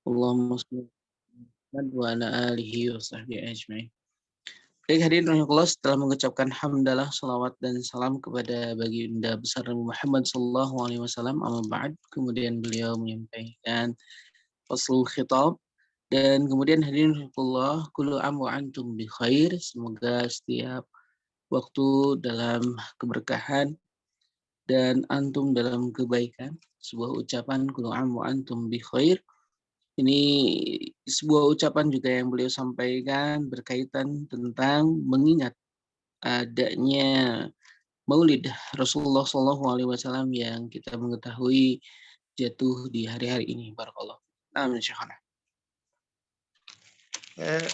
Allahumma shalli wa ala alihi wa sahbihi ajma'in. Baik hadirin rahimakumullah, setelah mengucapkan hamdalah, salawat dan salam kepada baginda besar Nabi Muhammad sallallahu alaihi wasallam, amma ba'd, kemudian beliau menyampaikan faslul khitab, dan kemudian hadirin rahimakumullah, kullu am wa antum bi khair, semoga setiap waktu dalam keberkahan dan antum dalam kebaikan. Sebuah ucapan kullu am wa antum bi khair. Ini sebuah ucapan juga yang beliau sampaikan berkaitan tentang mengingat adanya Maulid Rasulullah SAW yang kita mengetahui jatuh di hari-hari ini. Barakallah. Amin syekhana.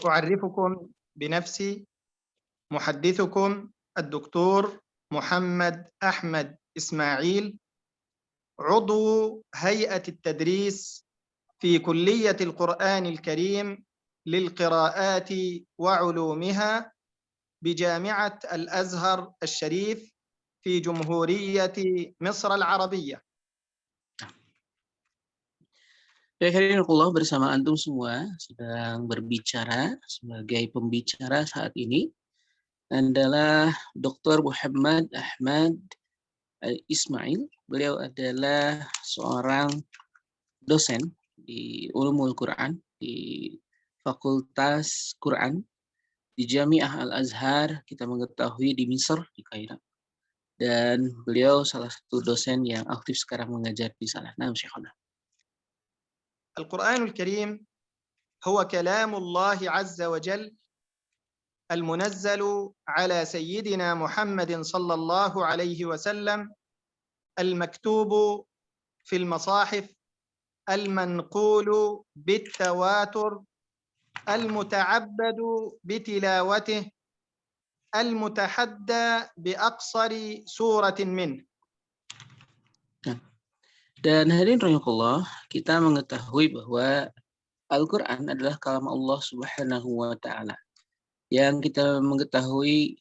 أعرفكم بنفسي محدثكم الدكتور محمد أحمد إسماعيل عضو هيئة التدريس في كلية القرآن الكريم للقراءات وعلومها بجامعة الأزهر الشريف في جمهورية مصر العربية. Allah bersama antum semua sedang berbicara sebagai pembicara saat ini adalah Dr. Muhammad Ahmad Ismail. Beliau adalah seorang dosen di Ulumul Quran, di Fakultas Quran di Jamiah Al-Azhar, kita mengetahui di Misr, di Kairo. Dan beliau salah satu dosen yang aktif sekarang mengajar di sana. Nah, Syekhana. Al-Quranul Karim huwa kalamullah azza wa jal المنزل على سيدنا محمد صلى الله عليه وسلم المكتوب في المصاحف المنقول بالتواتر المتعبد بتلاوته المتحدى بأقصر سورة منه. Dan hadirin rahimakumullah, kita mengetahui bahwa Al-Quran adalah kalam Allah Subhanahu wa Ta'ala. Yang kita mengetahui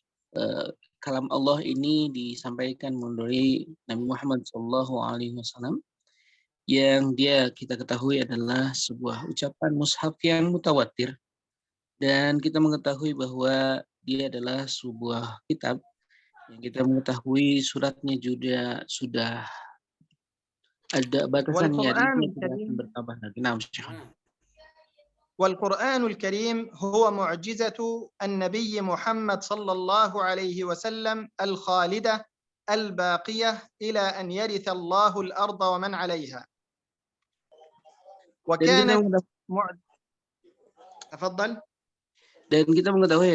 kalam Allah ini disampaikan melalui Nabi Muhammad SAW, yang dia kita ketahui adalah sebuah ucapan mushaf yang mutawatir, dan kita mengetahui bahwa dia adalah sebuah kitab yang kita mengetahui suratnya juga sudah ada batasannya, dan tidak akan bertambah lagi. Nah, والقرآن الكريم هو معجزة النبي محمد صلى الله عليه وسلم الخالدة الباقية إلى أن يرث الله الأرض ومن عليها. وكانت تفضل. Dan kita mengetahui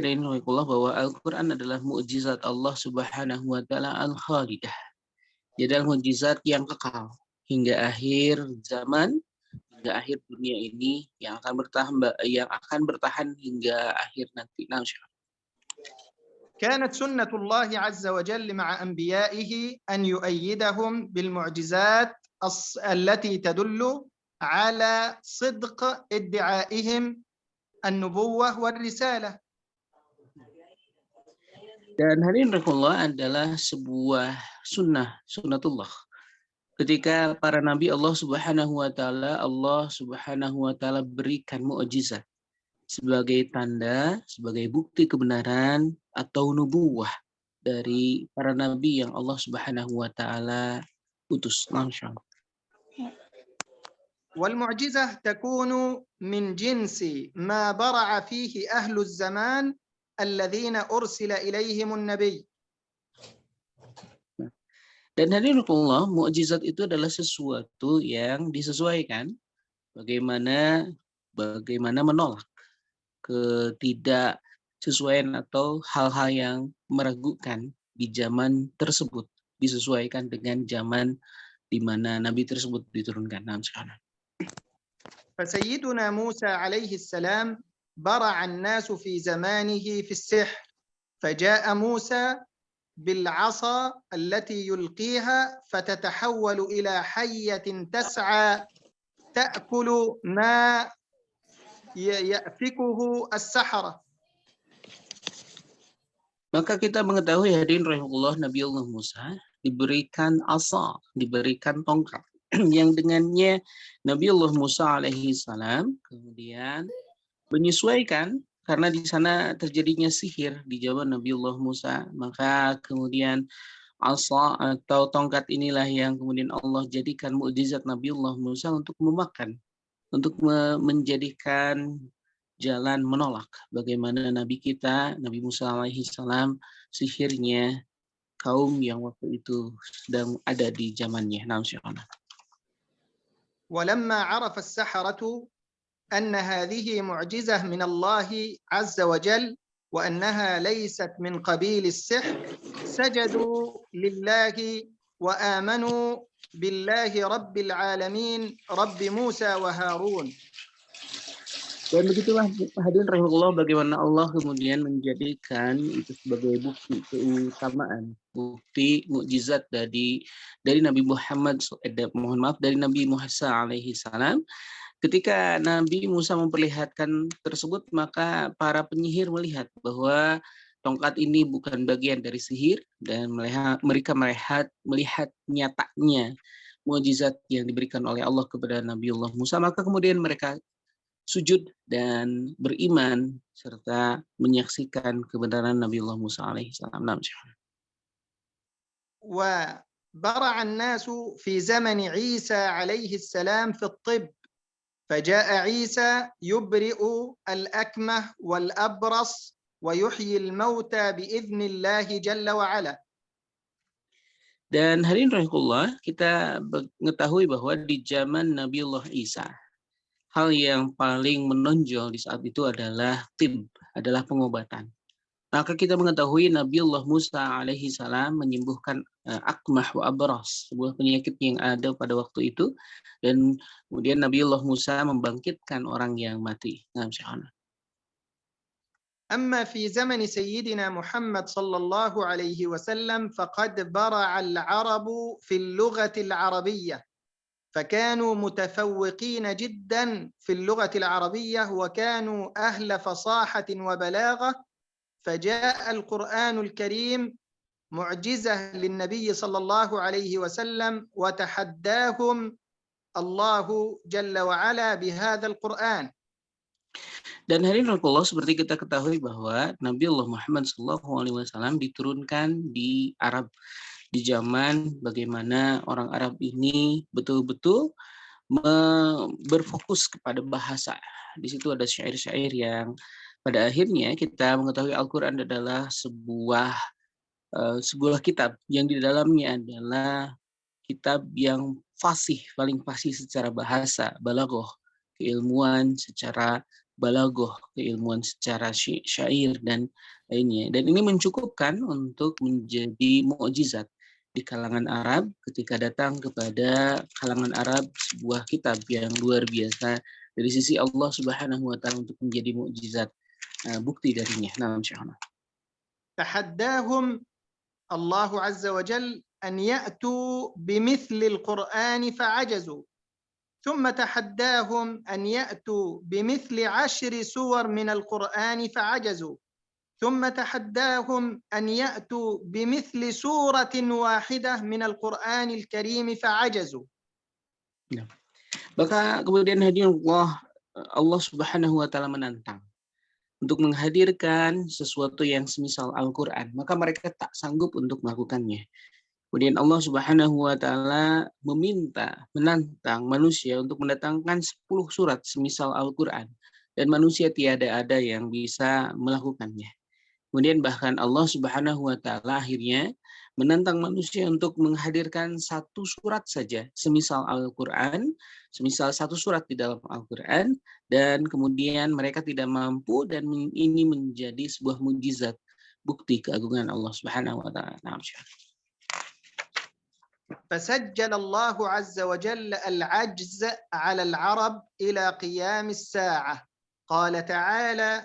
bahwa Al-Quran adalah mukjizat Allah Subhanahu wa Ta'ala al-Khalidah. Dia adalah mukjizat yang kekal hingga akhir zaman, hingga akhir dunia ini, yang akan bertahan hingga akhir nanti. كانت سنة الله عز وجل مع أنبيائه أن يؤيدهم بالمعجزات التي تدل على صدق ادعائهم النبوة والرسالة. Dan hadirin rahimakumullah adalah sebuah sunnatullah. Ketika para nabi Allah Subhanahu wa Ta'ala berikan mukjizat sebagai tanda, sebagai bukti kebenaran atau nubuwah dari para nabi yang Allah Subhanahu wa Ta'ala utus. Masyaallah. والمعجزة تكون من جنس ما برع فيه أهل الزمان الذين أرسل إليهم النبي. Dan hadirin Allah, mukjizat itu adalah sesuatu yang disesuaikan bagaimana menolak ketidaksesuaian atau hal-hal yang meragukan di zaman tersebut, disesuaikan dengan zaman di mana nabi tersebut diturunkan. Nah, sekarang. فسيدنا موسى عليه السلام برع الناس في زمانه في السحر فجاء موسى بالعصا التي يلقيها فتتحول إلى حية تسعى تأكل ما يأفكه السحرة. Maka kita mengetahui hadirin rahimahullah, Nabi Allah Musa diberikan asa, diberikan tongkat yang dengannya Nabiullah Musa alaihi salam kemudian menyesuaikan karena di sana terjadinya sihir di zaman Nabiullah Musa, maka kemudian asa atau tongkat inilah yang kemudian Allah jadikan mukjizat Nabiullah Musa untuk memakan, untuk menjadikan jalan menolak bagaimana Nabi kita, Nabi Musa alaihi salam, sihirnya kaum yang waktu itu sedang ada di zamannya. Nah, ولما عرف السحرة أن هذه معجزة من الله عز وجل وأنها ليست من قبيل السحر سجدوا لله وآمنوا بالله رب العالمين رب موسى وهارون. Dan begitulah hadirin rahimahullah bagaimana Allah kemudian menjadikan itu sebagai bukti keutamaan, bukti mukjizat dari Nabi Muhammad, mohon maaf, dari Nabi Musa alaihi salam. Ketika Nabi Musa memperlihatkan tersebut, maka para penyihir melihat bahwa tongkat ini bukan bagian dari sihir dan mereka melihat nyatanya mukjizat yang diberikan oleh Allah kepada Nabiullah Musa, maka kemudian mereka sujud dan beriman serta menyaksikan kebenaran Nabiullah Musa alaihi salam. وبرع الناس في زمن عيسى عليه السلام في الطب فجاء عيسى يبرئ الأكمه والأبرص ويحيي الموتى بإذن الله جل وعلا. Dan hadirin rahimahullah, kita mengetahui bahwa di zaman Nabiullah Isa, hal yang paling menonjol di saat itu adalah adalah pengobatan. Maka kita mengetahui Nabiullah Musa alaihi salam menyembuhkan akmah wa abras, sebuah penyakit yang ada pada waktu itu, dan kemudian Nabiullah Musa membangkitkan orang yang mati. Nah, أما في زمن سيدنا محمد صلى الله عليه وسلم فقد برع العرب في اللغة العربية فكانوا متفوقين جدا في اللغة العربية وكانوا أهل فصاحة وبلاغة فجاء القرآن الكريم معجزة للنبي صلى الله عليه وسلم وتحداهم الله جل وعلا بهذا القرآن. Dan hadirin rahimakumullah, seperti kita ketahui bahwa Nabiullah Muhammad SAW diturunkan di Arab di zaman bagaimana orang Arab ini betul-betul berfokus kepada bahasa. Di situ ada syair-syair yang pada akhirnya kita mengetahui Al-Quran adalah sebuah kitab yang di dalamnya adalah kitab yang fasih, paling fasih secara bahasa, balaghah, keilmuan secara balaghah, keilmuan secara syair dan lainnya. Dan ini mencukupkan untuk menjadi mukjizat di kalangan Arab ketika datang kepada kalangan Arab sebuah kitab yang luar biasa dari sisi Allah Subhanahu wa taala untuk menjadi mukjizat, bukti darinya. Nah, insyaallah. تحداهم الله عز وجل أن يأتوا بمثل القرآن فعجزوا ثم تحداهم أن يأتوا بمثل 10 سور من القرآن فعجزوا ثم تحداهم أن يأتوا بمثل سورة واحدة من القرآن الكريم فعجزوا. Maka kemudian hadirin Allah Subhanahu wa taala menantang untuk menghadirkan sesuatu yang semisal Al-Qur'an, maka mereka tak sanggup untuk melakukannya. Kemudian Allah Subhanahu wa taala menantang manusia untuk mendatangkan 10 surat semisal Al-Qur'an, dan manusia tiada ada yang bisa melakukannya. Kemudian bahkan Allah Subhanahu wa taala akhirnya menantang manusia untuk menghadirkan satu surat saja semisal Al-Qur'an, semisal satu surat di dalam Al-Qur'an, dan kemudian mereka tidak mampu, dan ini menjadi sebuah mukjizat, bukti keagungan Allah Subhanahu wa taala. فسجل الله عز وجل العجز على العرب إلى قيام الساعة. قال تعالى: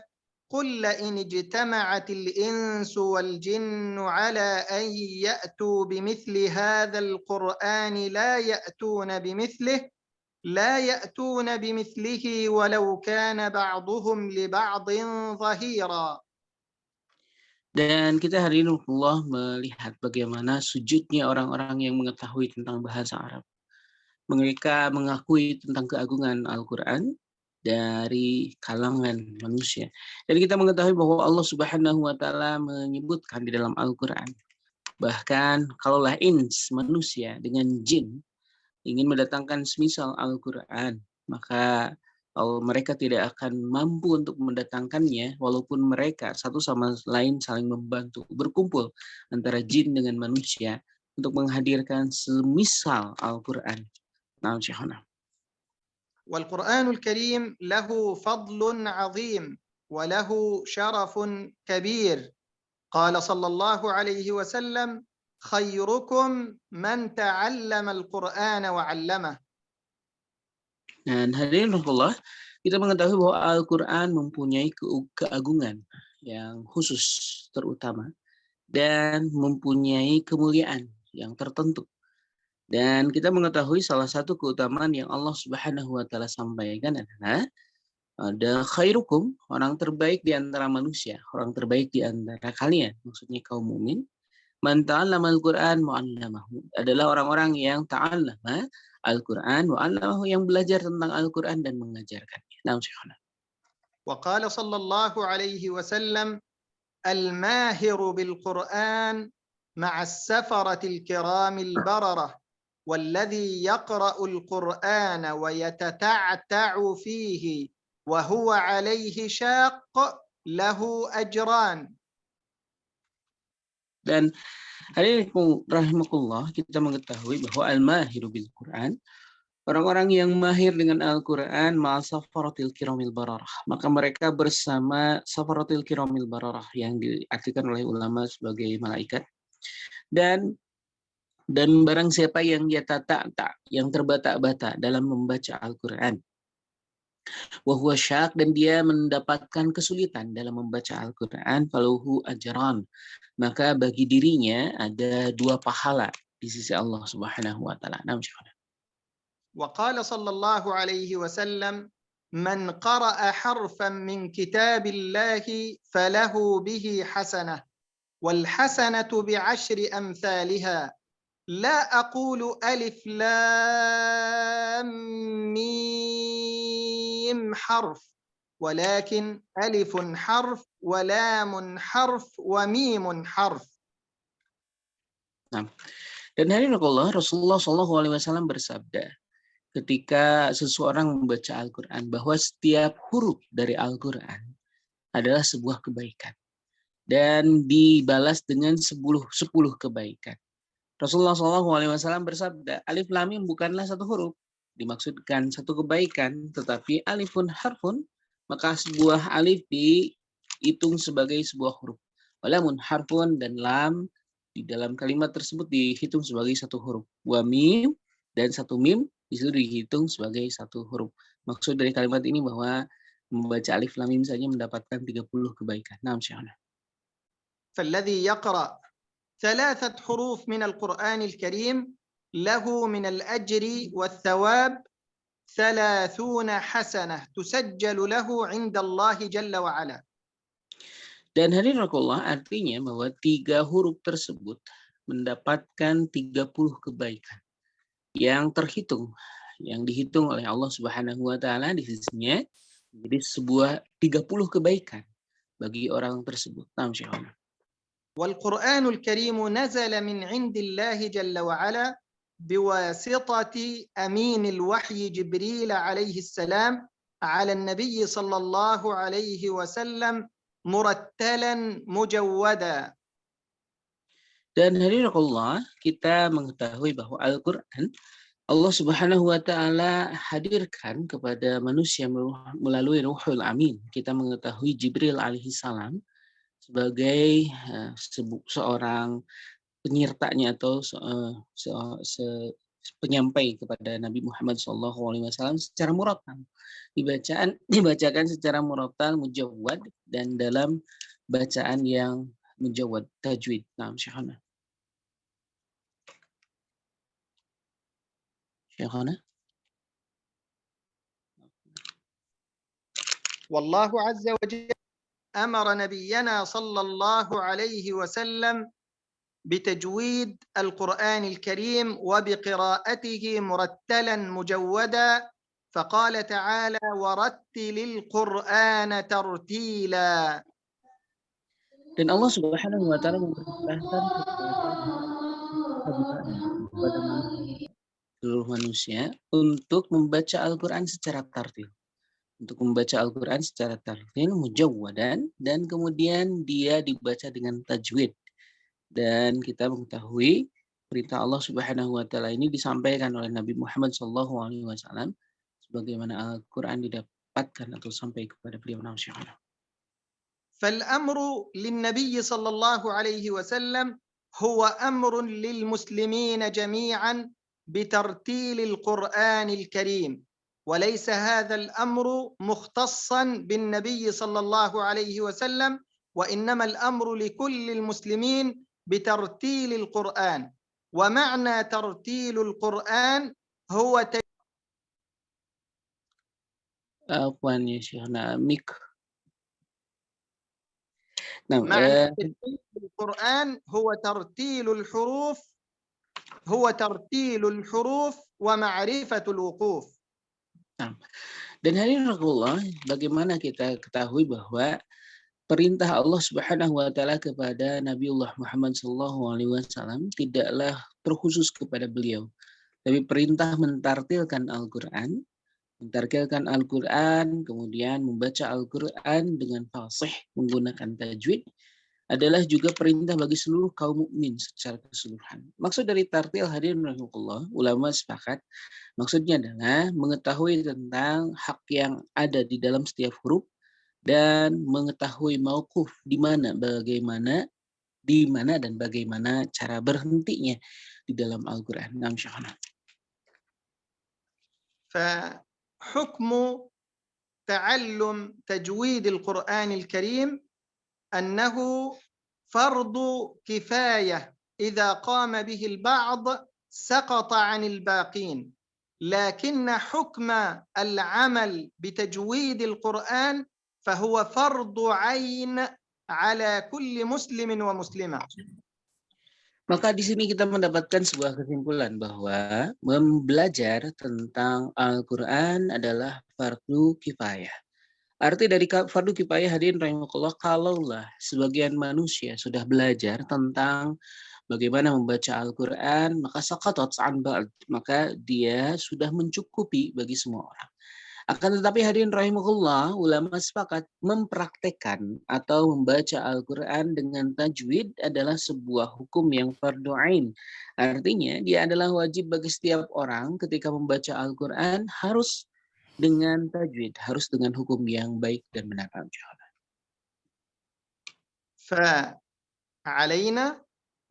قل لئن اجتمعت الإنس والجن على أن يأتوا بمثل هذا القرآن لا يأتون بمثله ولو كان بعضهم لبعض ظهيرا. Dan kita hari ini Allah melihat bagaimana sujudnya orang-orang yang mengetahui tentang bahasa Arab. Mereka mengakui tentang keagungan Al-Quran dari kalangan manusia. Dan kita mengetahui bahwa Allah Subhanahu wa taala menyebutkan di dalam Al-Quran, bahkan kalaulah ins manusia dengan jin ingin mendatangkan semisal Al-Quran, maka mereka tidak akan mampu untuk mendatangkannya walaupun mereka satu sama lain saling membantu, berkumpul antara jin dengan manusia untuk menghadirkan semisal Al-Quran. Nah, Syekhana. والقرآن الكريم له فضل عظيم وله شرف كبير. قال صلى الله عليه وسلم: خيركم من تعلم القرآن وعلمه. Dan hadirin rahimakumullah, kita mengetahui bahwa Al-Quran mempunyai keagungan yang khusus terutama dan mempunyai kemuliaan yang tertentu. Dan kita mengetahui salah satu keutamaan yang Allah Subhanahu wa taala sampaikan adalah ada khairukum, orang terbaik di antara manusia, orang terbaik di antara kalian, maksudnya kaum mukmin. Man ta'allama al-Qur'an mu'allamahu, adalah orang-orang yang ta'allama Al-Quran mu'allamahu, yang belajar tentang Al-Quran dan mengajarkannya. Nah, Syekhana. وقال صلى الله عليه وسلم: الماهر بالقرآن مع السفرة الكرام البررة والذي يقرأ القرآن ويتتعتع فيه وهو عليه شاق له أجران. Dan hadirin rahimakumullah, kita mengetahui bahwa al-mahiru bil Quran, orang-orang yang mahir dengan Al-Quran, ma'a safaratil kiramil bararah, maka mereka bersama safaratil kiramil bararah yang diartikan oleh ulama sebagai malaikat. Dan barang siapa yang yang terbata-bata dalam membaca Al-Quran, wahuwa syak, dan dia mendapatkan kesulitan dalam membaca Al-Quran, faluhu ajran, maka bagi dirinya ada 2 pahala di sisi Allah Subhanahu wa taala. وقال صلى الله عليه وسلم: من قرأ حرفا من كتاب الله فله به حسنة والحسنة بعشر أمثالها لا أقول ألف لام ميم حرف ولكن ألف حرف ولام حرف وميم حرف. Nah, dan hadirin Allah, Rasulullah SAW bersabda ketika seseorang membaca Al-Quran bahwa setiap huruf dari Al-Quran adalah sebuah kebaikan dan dibalas dengan 10 kebaikan. Rasulullah SAW bersabda, alif lam mim bukanlah satu huruf, dimaksudkan satu kebaikan, tetapi alifun harfun, maka sebuah alif dihitung sebagai sebuah huruf. Walamun harfun, dan lam di dalam kalimat tersebut dihitung sebagai satu huruf. Wa mim, dan satu mim disitu dihitung sebagai satu huruf. Maksud dari kalimat ini bahwa membaca alif lam mim saja mendapatkan 30 kebaikan. Naam, Syekhana. فالذي يقرأ 3 حروف من القرآن الكريم له من الأجر والثواب 30 حسنة تسجل له عند الله جل وعلا. Dan hadirin rahimakumullah, artinya bahwa 3 huruf tersebut mendapatkan 30 kebaikan yang terhitung, yang dihitung oleh Allah Subhanahu wa taala di sisinya menjadi sebuah 30 kebaikan bagi orang tersebut. Naam, Syekhana. والقرآن الكريم نزل من عند الله جل وعلا بواسطة أمين الوحي جبريل عليه السلام على النبي صلى الله عليه وسلم مرتلا مجودا. Dan hadirin Allah, kita mengetahui bahwa Al-Quran Allah Subhanahu wa taala hadirkan kepada manusia melalui Ruhul Amin. Kita mengetahui Jibril alaihi salam sebagai seorang penyertanya atau penyampai kepada Nabi Muhammad SAW secara murattal. Dibacakan secara murattal, mujawwad, dan dalam bacaan yang mujawwad, tajwid. Naam, Syekhana. Syekhana. والله عز وجل أمر نبينا صلى الله عليه وسلم بتجويد القرآن الكريم وبقراءته مرتلا مجودا، فقال تعالى: ورتل القرآن ترتيلا. Dan Allah Subhanahu wa taala memerintahkan kepada seluruh manusia untuk membaca Al-Qur'an secara tartil. Untuk membaca Al-Qur'an secara tartil mujawwadan, dan kemudian dia dibaca dengan tajwid. Dan kita mengetahui perintah Allah Subhanahu wa taala ini disampaikan oleh Nabi Muhammad SAW sebagaimana Al-Qur'an didapatkan atau sampai kepada beliau. فالأمر للنبي صلى الله عليه وسلم هو أمر للمسلمين جميعا بترتيل القرآن الكريم، وليس هذا الأمر مختصا بالنبي صلى الله عليه وسلم، وإنما الأمر لكل المسلمين بترتيل القرآن. ومعنى ترتيل القرآن هو Afwan ya Syekhna, mik. Nah, معنى ترتيل القرآن هو ترتيل الحروف ومعرفة الوقوف. Dan hadirin rahimakumullah, bagaimana kita ketahui bahwa perintah Allah Subhanahu wa taala kepada Nabiullah Muhammad SAW tidaklah terkhusus kepada beliau. Tapi perintah mentartilkan Al-Qur'an, kemudian membaca Al-Qur'an dengan fasih menggunakan tajwid adalah juga perintah bagi seluruh kaum mukmin secara keseluruhan. Maksud dari tartil, hadirin rahimakumullah, ulama sepakat maksudnya adalah mengetahui tentang hak yang ada di dalam setiap huruf dan mengetahui mauquf di mana, dan bagaimana cara berhentinya di dalam Al-Qur'an. Naam Syekhana. فحكم تعلم تجويد القرآن الكريم أنه فرض كفاية، إذا قام به البعض سقط عن الباقين، لكن حكم العمل بتجويد القرآن فهو فرض عين على كل مسلم ومسلمة. Maka di sini kita mendapatkan sebuah kesimpulan bahwa belajar tentang Al-Qur'an adalah fardu kifayah. Arti dari fardu kifayah, hadirin rahimakumullah, kalaulah sebagian manusia sudah belajar tentang bagaimana membaca Al-Qur'an, maka saqatat an ba'd, maka dia sudah mencukupi bagi semua orang. Akan tetapi hadirin rahimakumullah, ulama sepakat mempraktekkan atau membaca Al-Qur'an dengan tajwid adalah sebuah hukum yang fardhu ain. Artinya dia adalah wajib bagi setiap orang ketika membaca Al-Qur'an harus dengan tajwid, harus dengan hukum yang baik dan benar. فعلينا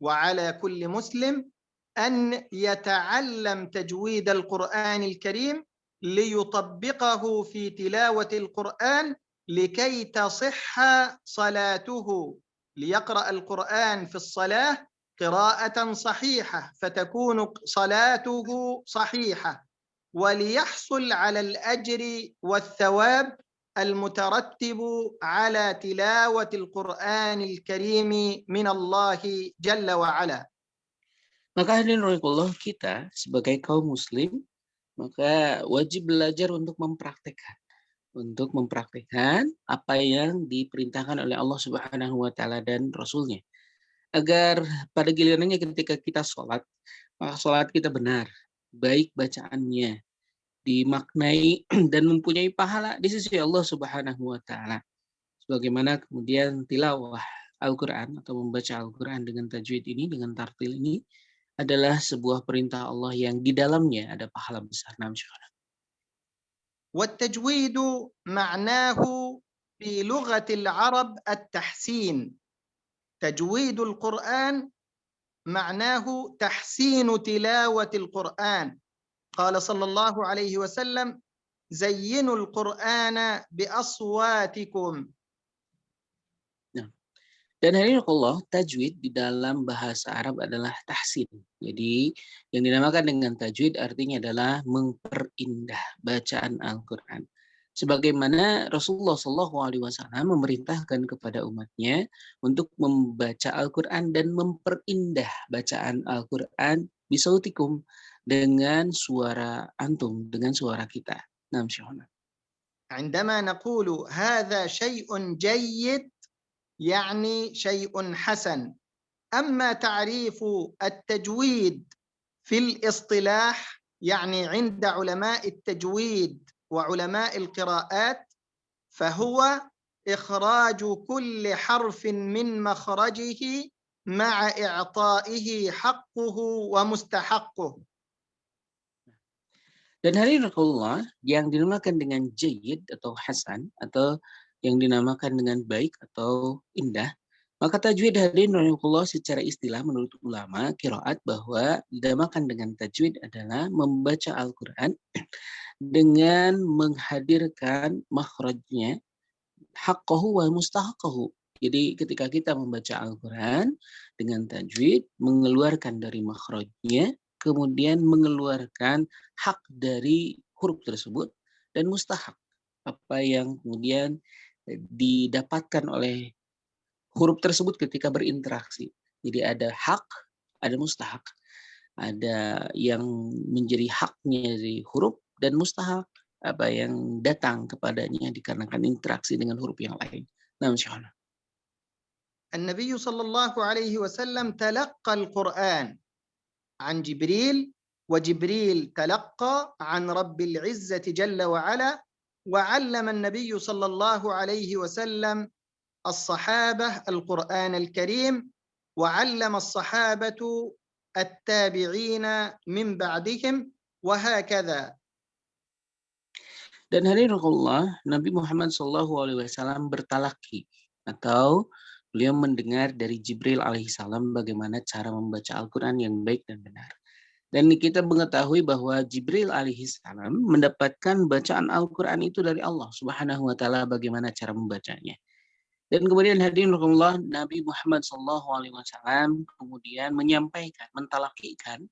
وعلى كل مسلم أن يتعلم تجويد القرآن الكريم ليطبقه في تلاوة القرآن لكي تصح صلاته، ليقرأ القرآن في الصلاة قراءة صحيحة فتكون صلاته صحيحة، وليحصل على الأجر والثواب المترتب على تلاوة القرآن الكريم من الله جل وعلا. Maka hadirin rahimakumullah, kita sebagai kaum muslim maka wajib belajar untuk mempraktekkan apa yang diperintahkan oleh Allah Subhanahu wa taala dan Rasulnya. Agar pada gilirannya ketika kita sholat, maka sholat kita benar, baik bacaannya, dimaknai dan mempunyai pahala di sisi Allah Subhanahu wa taala. Sebagaimana kemudian tilawah Al-Qur'an atau membaca Al-Qur'an dengan tajwid ini, dengan tartil ini adalah sebuah perintah Allah yang di dalamnya ada pahala besar. Naam Syekhana. والتجويد معناه في لغة العرب التحسين. تجويد القرآن معناه تحسين تلاوة القرآن. قال صلى الله عليه وسلم: زينوا القرآن بأصواتكم. Dan hadirin Allah, tajwid di dalam bahasa Arab adalah tahsin. Jadi yang dinamakan dengan tajwid artinya adalah memperindah bacaan Al-Qur'an. Sebagaimana Rasulullah SAW memerintahkan kepada umatnya untuk membaca Al-Quran dan memperindah bacaan Al-Quran bisautikum, dengan suara antum, dengan suara kita. Nah, Syahana. عندما نقول هذا شيء جيد يعني شيء حسن. أما تعريف التجويد في الاصطلاح يعني عند علماء التجويد وعلماء القراءات فهو إخراج كل حرف من مخرجه مع إعطائه حقه ومستحقه. Dan hadirin rahimakumullah, yang dinamakan dengan jayyid atau hasan atau yang dinamakan dengan baik atau indah, maka tajwid hadirin rahimakumullah secara istilah menurut ulama qiraat bahwa dinamakan dengan tajwid adalah membaca Al-Qur'an dengan menghadirkan makhrajnya, haqqahu wa mustahaqqahu. Jadi ketika kita membaca Al-Quran dengan tajwid, mengeluarkan dari makhrajnya, kemudian mengeluarkan hak dari huruf tersebut, dan mustahak, apa yang kemudian didapatkan oleh huruf tersebut ketika berinteraksi. Jadi ada hak, ada mustahak. Ada yang menjadi haknya dari huruf, dan mustahak, apa yang datang kepadanya dikarenakan interaksi dengan huruf yang lain. Nah, insyaallah. النبي صلى الله عليه وسلم تلقى القرآن عن جبريل، وجبريل تلقى عن رب العزة جل وعلا، وعلم النبي صلى الله عليه وسلم الصحابة القرآن الكريم، وعلم الصحابة التابعين من بعدهم، وهكذا. Dan hadirin Allah, Nabi Muhammad SAW bertalaki atau beliau mendengar dari Jibril alaihissalam bagaimana cara membaca Al-Quran yang baik dan benar. Dan kita mengetahui bahwa Jibril alaihissalam mendapatkan bacaan Al-Quran itu dari Allah Subhanahu wa taala, bagaimana cara membacanya. Dan kemudian hadirin rahimakumullah, Nabi Muhammad SAW kemudian menyampaikan, mentalakikan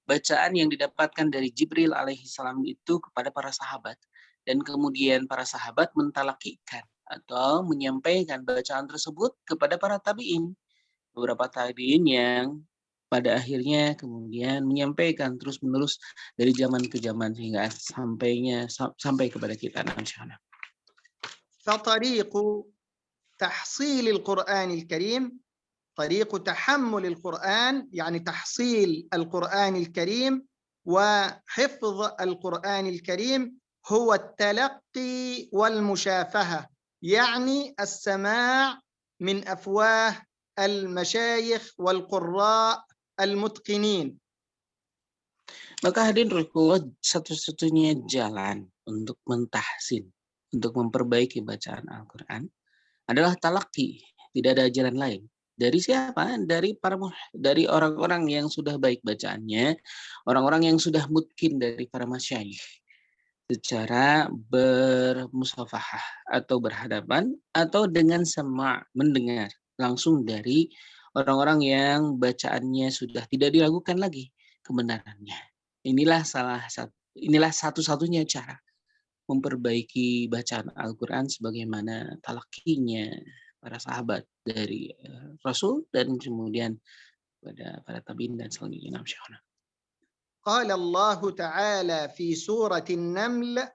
bacaan yang didapatkan dari Jibril alaihissalam itu kepada para sahabat. Dan kemudian para sahabat mentalakikan atau menyampaikan bacaan tersebut kepada para tabi'in. Beberapa tabi'in yang pada akhirnya kemudian menyampaikan terus-menerus dari zaman ke zaman hingga sampai kepada kita. فطريق تحصيل القرآن الكريم طريق تحمل القرآن، يعني تحصيل القرآن الكريم وحفظ القرآن الكريم، هو التلقي والمشافهة، يعني السماع من أفواه المشايخ والقراء المتقنين. Maka hadirin rahimakumullah, satu-satunya jalan untuk mentahsin, untuk memperbaiki bacaan Al-Quran adalah talaki. Tidak ada jalan lain. Dari siapa? Dari orang-orang yang sudah baik bacaannya, orang-orang yang sudah mutkin dari para masyayikh, secara bermusafahah atau berhadapan, atau dengan sama mendengar langsung dari orang-orang yang bacaannya sudah tidak diragukan lagi kebenarannya. Inilah satu-satunya cara memperbaiki bacaan Al-Quran sebagaimana talakinya para sahabat dari Rasul dan kemudian pada para tabi'in dan selanjutnya. قال الله تعالى في سورة النمل: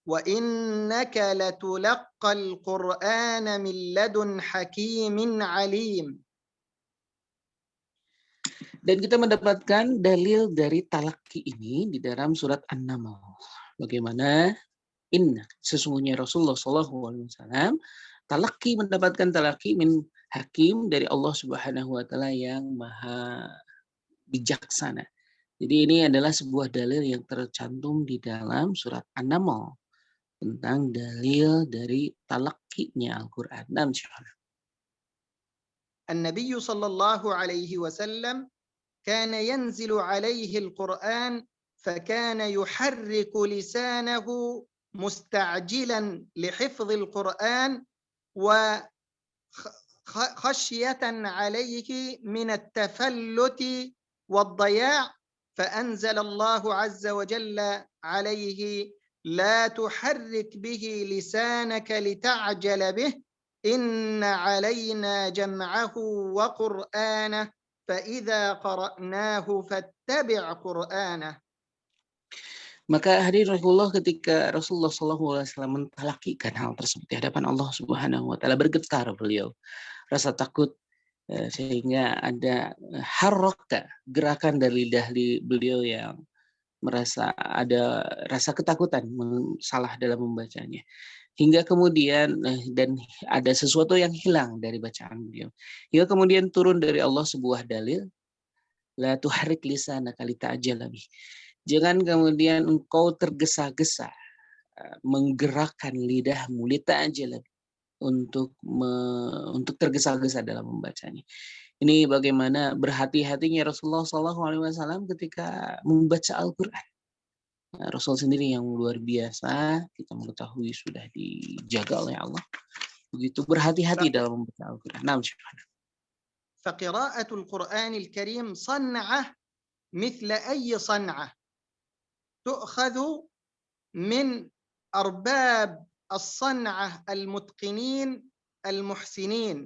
وإنك لتلقى القرآن من لدن حكيم عليم. Dan kita mendapatkan dalil dari talaki ini di dalam surat An-Naml. Bagaimana sesungguhnya Rasulullah SAW talaki, mendapatkan talaki min hakim, dari Allah Subhanahu wa taala yang maha bijaksana. Jadi ini adalah sebuah dalil yang tercantum di dalam surat An-Naml tentang dalil dari talakinya Al-Quran. النبي صلى الله عليه وسلم كان ينزل عليه القرآن فكان يحرك لسانه مستعجلا لحفظ القرآن وخشية عليه من التفلت والضياع، فأنزل الله عز وجل عليه لا تحرك به لسانك لتعجل به إن علينا جمعه وقرآنه فإذا قرأناه فاتبع قرآنه. Maka hadirin rahimakumullah, ketika Rasulullah SAW mentalakikan hal tersebut di hadapan Allah Subhanahu wa taala, bergetar beliau rasa takut, sehingga ada haraka, gerakan dari lidah beliau yang merasa ada rasa ketakutan salah dalam membacanya. Hingga kemudian dan ada sesuatu yang hilang dari bacaan beliau. Hingga kemudian turun dari Allah sebuah dalil, la tuharrik lisanaka lita'jala bih. Jangan kemudian engkau tergesa-gesa menggerakkan lidahmu lita'jala untuk tergesa-gesa dalam membacanya. Ini bagaimana berhati-hatinya Rasulullah SAW ketika membaca Al-Quran. Nah, Rasul sendiri yang luar biasa, kita mengetahui sudah dijaga oleh Allah. Begitu berhati-hati dalam membaca Al-Quran. Nah, فقراءة القرآن الكريم صنعة مثل أي صنعة تؤخذ من أرباب الصنعة المتقنين المحسنين.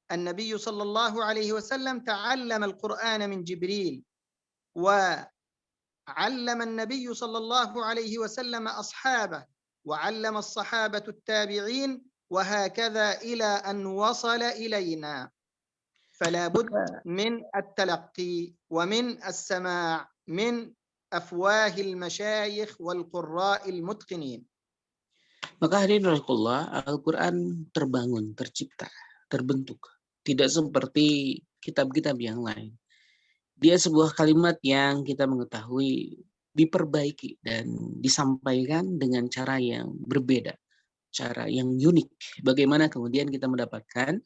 النبي صلى الله عليه وسلم تعلم القرآن من جبريل، وعلم النبي صلى الله عليه وسلم أصحابه، وعلم الصحابة التابعين، وهكذا إلى أن وصل إلينا. فلا بد من التلقي ومن السماع من أفواه المشايخ والقراء المتقنين. Maka hadirin rahimakumullah, Al-Quran terbangun, tercipta, terbentuk. Tidak seperti kitab-kitab yang lain. Dia sebuah kalimat yang kita mengetahui diperbaiki dan disampaikan dengan cara yang berbeda, cara yang unik. Bagaimana kemudian kita mendapatkan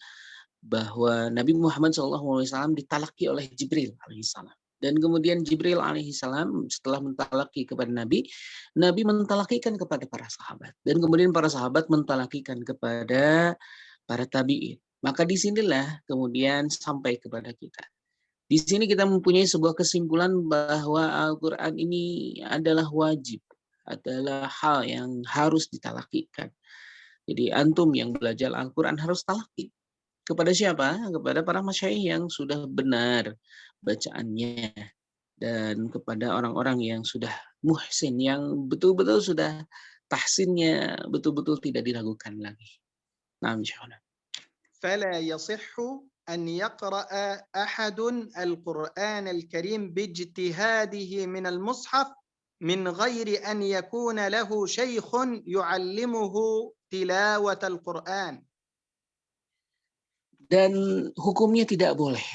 bahwa Nabi Muhammad SAW ditalaki oleh Jibril alaihissalam. Dan kemudian Jibril alaihissalam setelah mentalaki kepada Nabi, Nabi mentalakikan kepada para sahabat. Dan kemudian para sahabat mentalakikan kepada para tabi'in. Maka disinilah kemudian sampai kepada kita. Di sini kita mempunyai sebuah kesimpulan bahwa Al-Quran ini adalah wajib, adalah hal yang harus ditalakikan. Jadi antum yang belajar Al-Quran harus talaki. Kepada siapa? Kepada para masyayikh yang sudah benar bacaannya, dan kepada orang-orang yang sudah muhsin, yang betul-betul sudah tahsinnya betul-betul tidak diragukan lagi. Nah, insyaallah. فلا يصح أن يقرأ أحد القرآن الكريم باجتهاده من المصحف من غير أن يكون له شيخ يعلمه تلاوة القرآن. Dan hukumnya tidak boleh.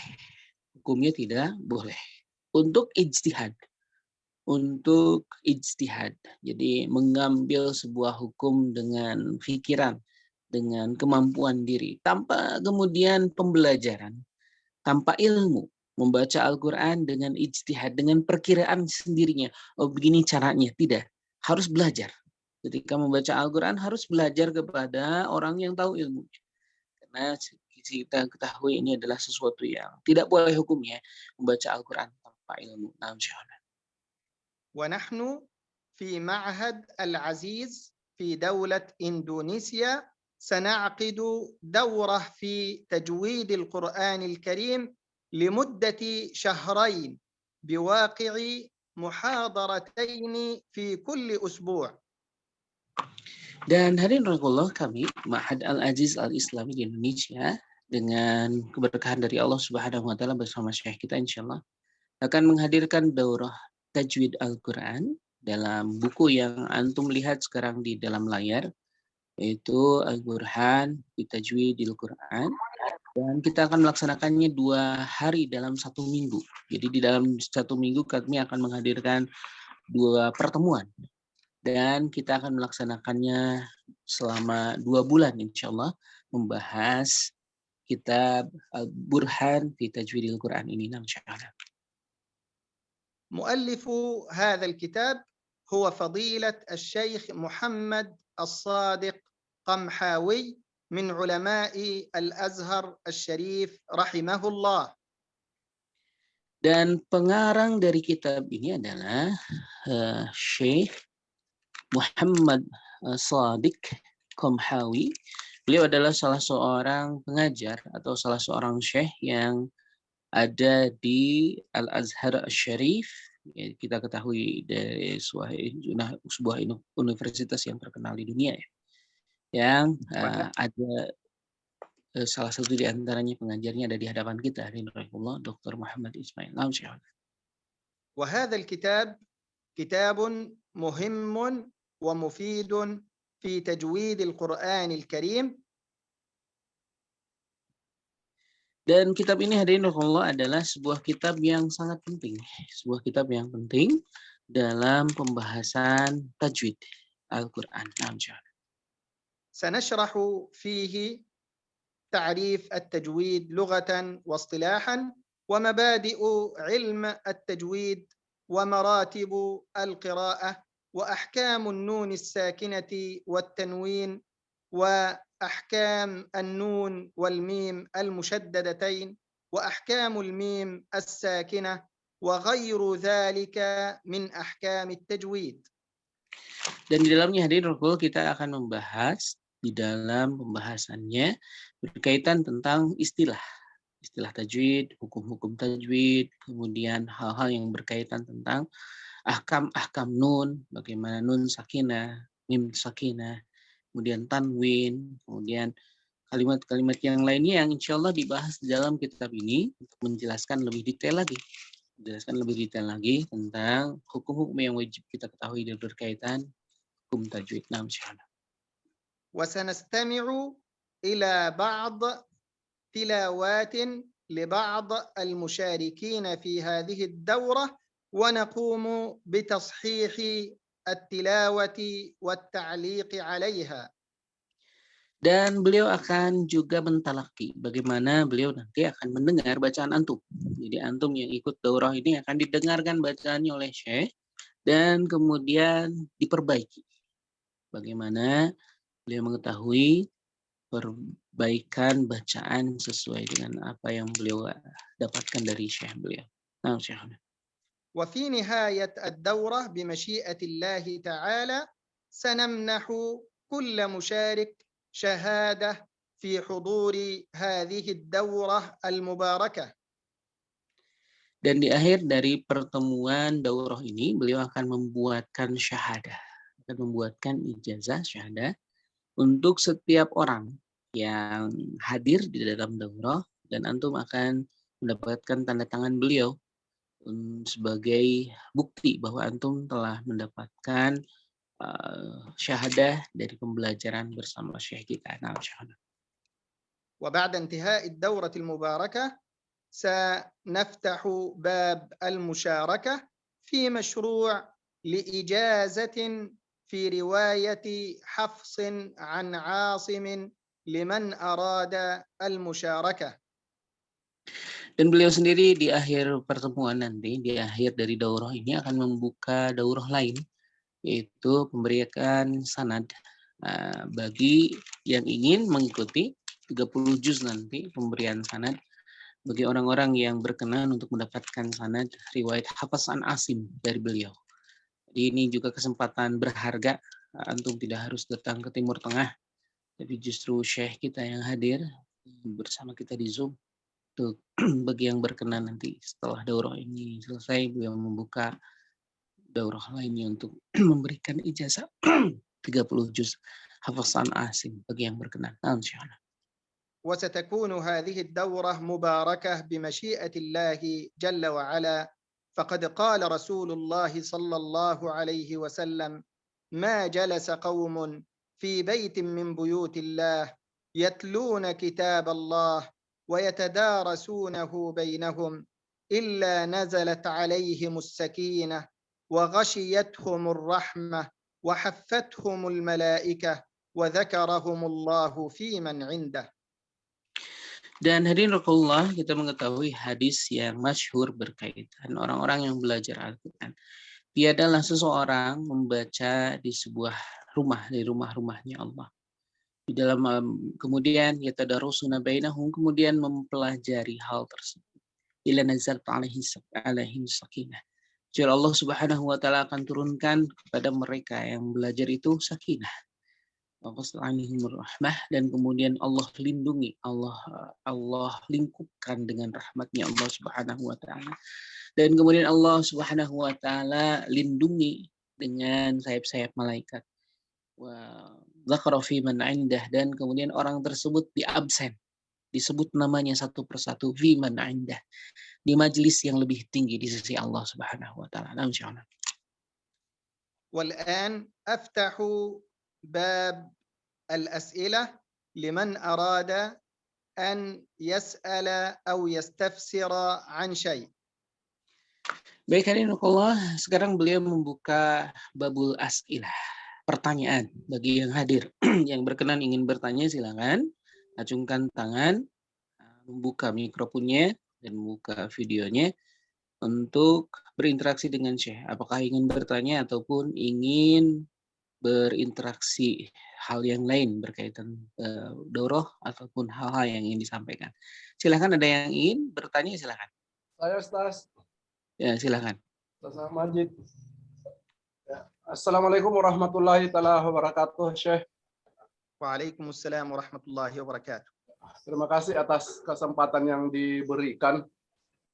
Hukumnya tidak boleh. Untuk ijtihad. Untuk ijtihad. Jadi mengambil sebuah hukum dengan pikiran, dengan kemampuan diri, tanpa kemudian pembelajaran, tanpa ilmu, membaca Al-Quran dengan ijtihad, dengan perkiraan sendirinya. Oh, begini caranya. Tidak. Harus belajar. Ketika membaca Al-Quran harus belajar kepada orang yang tahu ilmu. Karena kita ketahui ini adalah sesuatu yang tidak boleh hukumnya, membaca Al-Quran tanpa ilmu. Nah, insyaallah. ونحن في معهد العزيز في دولة إندونيسيا سنعقد دورة في تجويد القرآن الكريم لمدة شهرين بواقع محاضرتين في كل أسبوع. Dan hadirin rahimakumullah, kami Ma'had Al-Aziz Al-Islami di Indonesia dengan keberkahan dari Allah Subhanahu wa taala bersama syekh kita insyaallah akan menghadirkan daurah tajwid Al-Quran dalam buku yang antum lihat sekarang di dalam layar, yaitu Al-Burhan fi Tajwidil Quran, dan kita akan melaksanakannya 2 hari dalam 1 minggu. Jadi di dalam 1 minggu kami akan menghadirkan 2 pertemuan. Dan kita akan melaksanakannya selama 2 bulan insyaallah, membahas kitab Al-Burhan fi Tajwidil Quran ini insyaallah. مؤلف هذا الكتاب هو فضيلة الشيخ محمد الصادق قمحاوي من علماء الأزهر الشريف رحمه الله. Dan pengarang dari kitab ini adalah Syekh Muhammad Shadiq Qomhawi. Beliau adalah salah seorang pengajar atau salah seorang syekh yang ada di Al-Azhar Syarif. Ya, kita ketahui dari sebuah universitas yang terkenal di dunia ya. Yang ada salah satu di antaranya pengajarnya ada di hadapan kita, rahimahullah, Dr. Muhammad Ismail. وهذا الكتاب كتاب مهم ومفيد في تجويد القرآن الكريم. Dan kitab ini hadirin rahimahullah adalah sebuah kitab yang sangat penting, sebuah kitab yang penting dalam pembahasan tajwid Al-Qur'an. سنشرح فيه تعريف التجويد لغة واصطلاحا ومبادئ علم التجويد ومراتب القراءة وأحكام النون الساكنة والتنوين وأحكام النون والميم المشددتين وأحكام الميم الساكنة وغير ذلك من أحكام التجويد. Dan di dalamnya hadirin rahimahullah kita akan membahas di dalam pembahasannya berkaitan tentang istilah tajwid, hukum-hukum tajwid, kemudian hal-hal yang berkaitan tentang ahkam nun, bagaimana nun sakinah, mim sakinah, kemudian tanwin, kemudian kalimat-kalimat yang lainnya yang insya Allah dibahas di dalam kitab ini untuk menjelaskan lebih detail lagi tentang hukum-hukum yang wajib kita ketahui dan berkaitan hukum tajwid. وسنستمع إلى بعض تلاوات لبعض المشاركين في هذه الدورة ونقوم بتصحيح التلاوة والتعليق عليها. Dan beliau akan juga mentalaki bagaimana beliau nanti akan mendengar bacaan antum. Jadi antum yang ikut daurah ini akan didengarkan bacaannya oleh syekh dan kemudian diperbaiki. Bagaimana beliau mengetahui perbaikan bacaan sesuai dengan apa yang beliau dapatkan dari syekh beliau. Nah, syekhna. وفي نهاية الدورة بمشيئة الله تعالى سنمنح كل مشارك شهادة في حضور هذه الدورة المباركة. Dan di akhir dari pertemuan daurah ini beliau akan membuatkan syahadah, akan membuatkan ijazah syahadah untuk setiap orang yang hadir di dalam daurah dan antum akan mendapatkan tanda tangan beliau sebagai bukti bahwa antum telah mendapatkan syahadah dari pembelajaran bersama syekh kita. Nah, syahadah. وبعد انتهاء الدورة المباركة سنفتح باب المشاركة في مشروع لإجازة في رواية حفص عن عاصم لمن أراد المشاركة. Dan beliau sendiri di akhir pertemuan nanti, di akhir dari daurah ini akan membuka daurah lain, yaitu pemberian sanad bagi yang ingin mengikuti 30 juz nanti, pemberian sanad bagi orang-orang yang berkenan untuk mendapatkan sanad riwayat Hafs an Asim dari beliau. Jadi ini juga kesempatan berharga. Antum tidak harus datang ke Timur Tengah, tapi justru syekh kita yang hadir bersama kita di Zoom. Untuk bagi yang berkenan nanti setelah daurah ini selesai, beliau membuka daurah lainnya untuk memberikan ijazah 30 juz Hafs an Asim bagi yang berkenan. Insyaallah. وستكون هذه الدورة مباركة بمشيئة الله جل وعلا، فقد قال رسول الله صلى الله عليه وسلم: ما جلس قوم في بيت من بيوت الله يتلون كتاب الله ويتدارسونه بينهم إلا نزلت عليهم السكينة وغشيتهم الرحمة وحفتهم الملائكة وذكرهم الله في من عنده. Dan hadirin rahimakumullah, kita mengetahui hadis yang masyhur berkaitan orang-orang yang belajar Al-Quran. Dia adalah seseorang membaca di sebuah rumah, dari rumah-rumahnya Allah. Di dalam kemudian yatadarusuna bainahum, kemudian mempelajari hal tersebut. Ila nazalat alaihim sakinah. Jadi Allah Subhanahu wa taala akan turunkan kepada mereka yang belajar itu sakinah. Wa ghassanihim rahmah, dan kemudian Allah lindungi, Allah lingkupkan dengan rahmatnya Allah Subhanahu wa taala. Dan kemudian Allah Subhanahu wa taala lindungi dengan sayap-sayap malaikat. Wa dzakara fi man indah, dan kemudian orang tersebut diabsen, disebut namanya satu persatu fi man indah, di majelis yang lebih tinggi di sisi Allah Subhanahu wa taala. Nah, insyaallah. والآن أفتح باب الأسئلة لمن أراد أن يسأل أو يستفسر عن شيء. Baik, hadirin Allah, sekarang beliau membuka babul as'ilah, pertanyaan bagi yang hadir. Yang berkenan ingin bertanya silakan acungkan tangan, membuka mikrofonnya dan membuka videonya untuk berinteraksi dengan Syekh. Apakah ingin bertanya ataupun ingin berinteraksi hal yang lain berkaitan daurah ataupun hal-hal yang ingin disampaikan. Silakan, ada yang ingin bertanya silakan. Saya Ustaz. Ya, silakan. Ustaz Majid. Ya. Assalamualaikum warahmatullahi taala wabarakatuh, Syekh. Waalaikumsalam warahmatullahi wabarakatuh. Terima kasih atas kesempatan yang diberikan.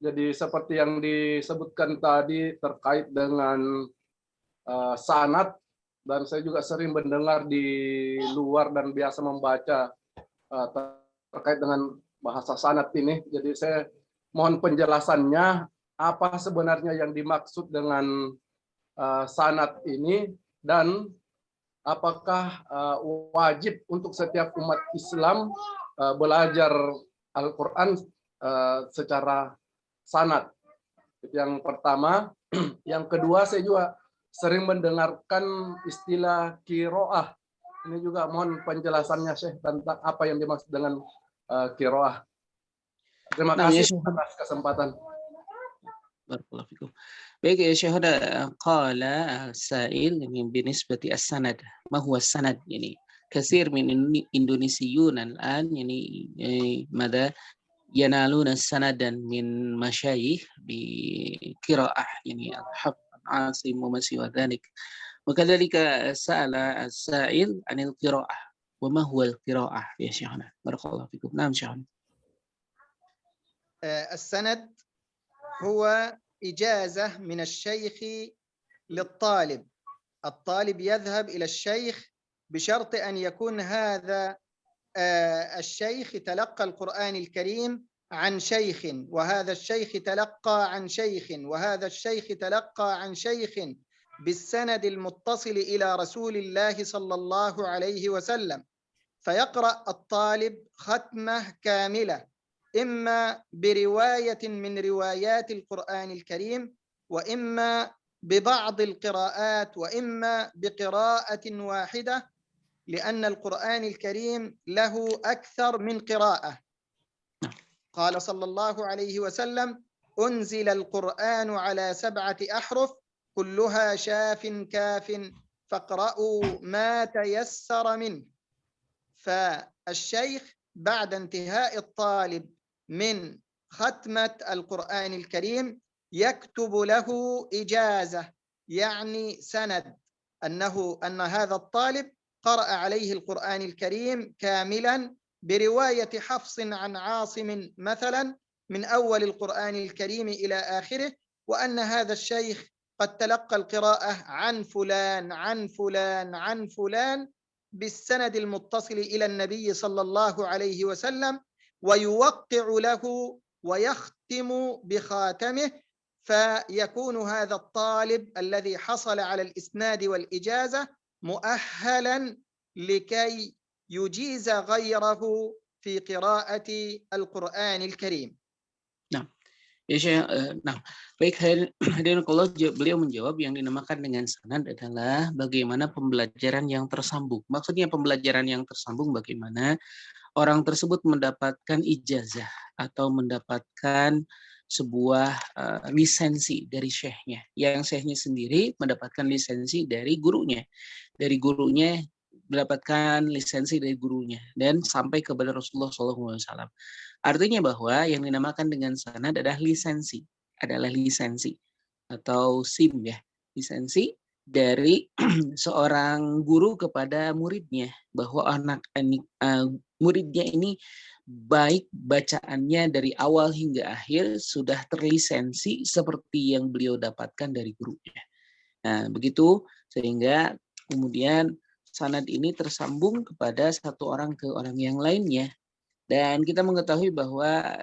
Jadi seperti yang disebutkan tadi terkait dengan sanad, dan saya juga sering mendengar di luar dan biasa membaca terkait dengan bahasa sanad ini. Jadi saya mohon penjelasannya, apa sebenarnya yang dimaksud dengan sanad ini, dan apakah wajib untuk setiap umat Islam belajar Al-Quran secara sanad? Itu yang pertama. Yang kedua, saya juga sering mendengarkan istilah qiraah. Ini juga mohon penjelasannya, Syekh, tentang apa yang dimaksud dengan qiraah. Terima kasih atas kesempatan. Barakallahu fikum. Baik ya Syekh, qala sa'il binisbati as-sanad. Ma huwa as-sanad? Yani كثير من إندونيسيون الآن يعني ماذا ينالون سندا من مشايخ بقراءة يعني الحفظ عاصم وما سوى ذلك. وكذلك سأل السائل عن القراءة. وما هو القراءة يا شيخنا؟ بارك الله فيكم. نعم شيخنا. السند هو إجازة من الشيخ للطالب. الطالب يذهب إلى الشيخ بشرط أن يكون هذا الشيخ تلقى القرآن الكريم عن شيخ، وهذا الشيخ تلقى عن شيخ، وهذا الشيخ تلقى عن شيخ بالسند المتصل إلى رسول الله صلى الله عليه وسلم. فيقرأ الطالب ختمة كاملة، إما برواية من روايات القرآن الكريم، وإما ببعض القراءات، وإما بقراءة واحدة، لأن القرآن الكريم له أكثر من قراءة. قال صلى الله عليه وسلم: أنزل القرآن على 7 أحرف كلها شاف كاف فاقرأوا ما تيسر منه. فالشيخ بعد انتهاء الطالب من ختمة القرآن الكريم يكتب له إجازة، يعني سند أن هذا الطالب قرأ عليه القرآن الكريم كاملا برواية حفص عن عاصم مثلا من أول القرآن الكريم إلى آخره، وأن هذا الشيخ قد تلقى القراءة عن فلان عن فلان عن فلان بالسند المتصل إلى النبي صلى الله عليه وسلم، ويوقع له ويختم بخاتمه، فيكون هذا الطالب الذي حصل على الإسناد والإجازة مؤهلا لكي يجيز غيره في قراءة القرآن الكريم. Nah, ya Syekh, baik, hadirin Allah, beliau menjawab yang dinamakan dengan sanad adalah bagaimana pembelajaran yang tersambung. Maksudnya pembelajaran yang tersambung bagaimana orang tersebut mendapatkan ijazah atau mendapatkan sebuah lisensi dari syekhnya. Yang syekhnya sendiri mendapatkan lisensi dari gurunya. Dari gurunya mendapatkan lisensi dari gurunya dan sampai kepada Rasulullah SAW. Artinya bahwa yang dinamakan dengan sanad adalah lisensi, atau SIM ya, lisensi dari seorang guru kepada muridnya bahwa muridnya ini baik bacaannya dari awal hingga akhir sudah terlisensi seperti yang beliau dapatkan dari gurunya. Nah, begitu sehingga kemudian sanad ini tersambung kepada satu orang ke orang yang lainnya. Dan kita mengetahui bahwa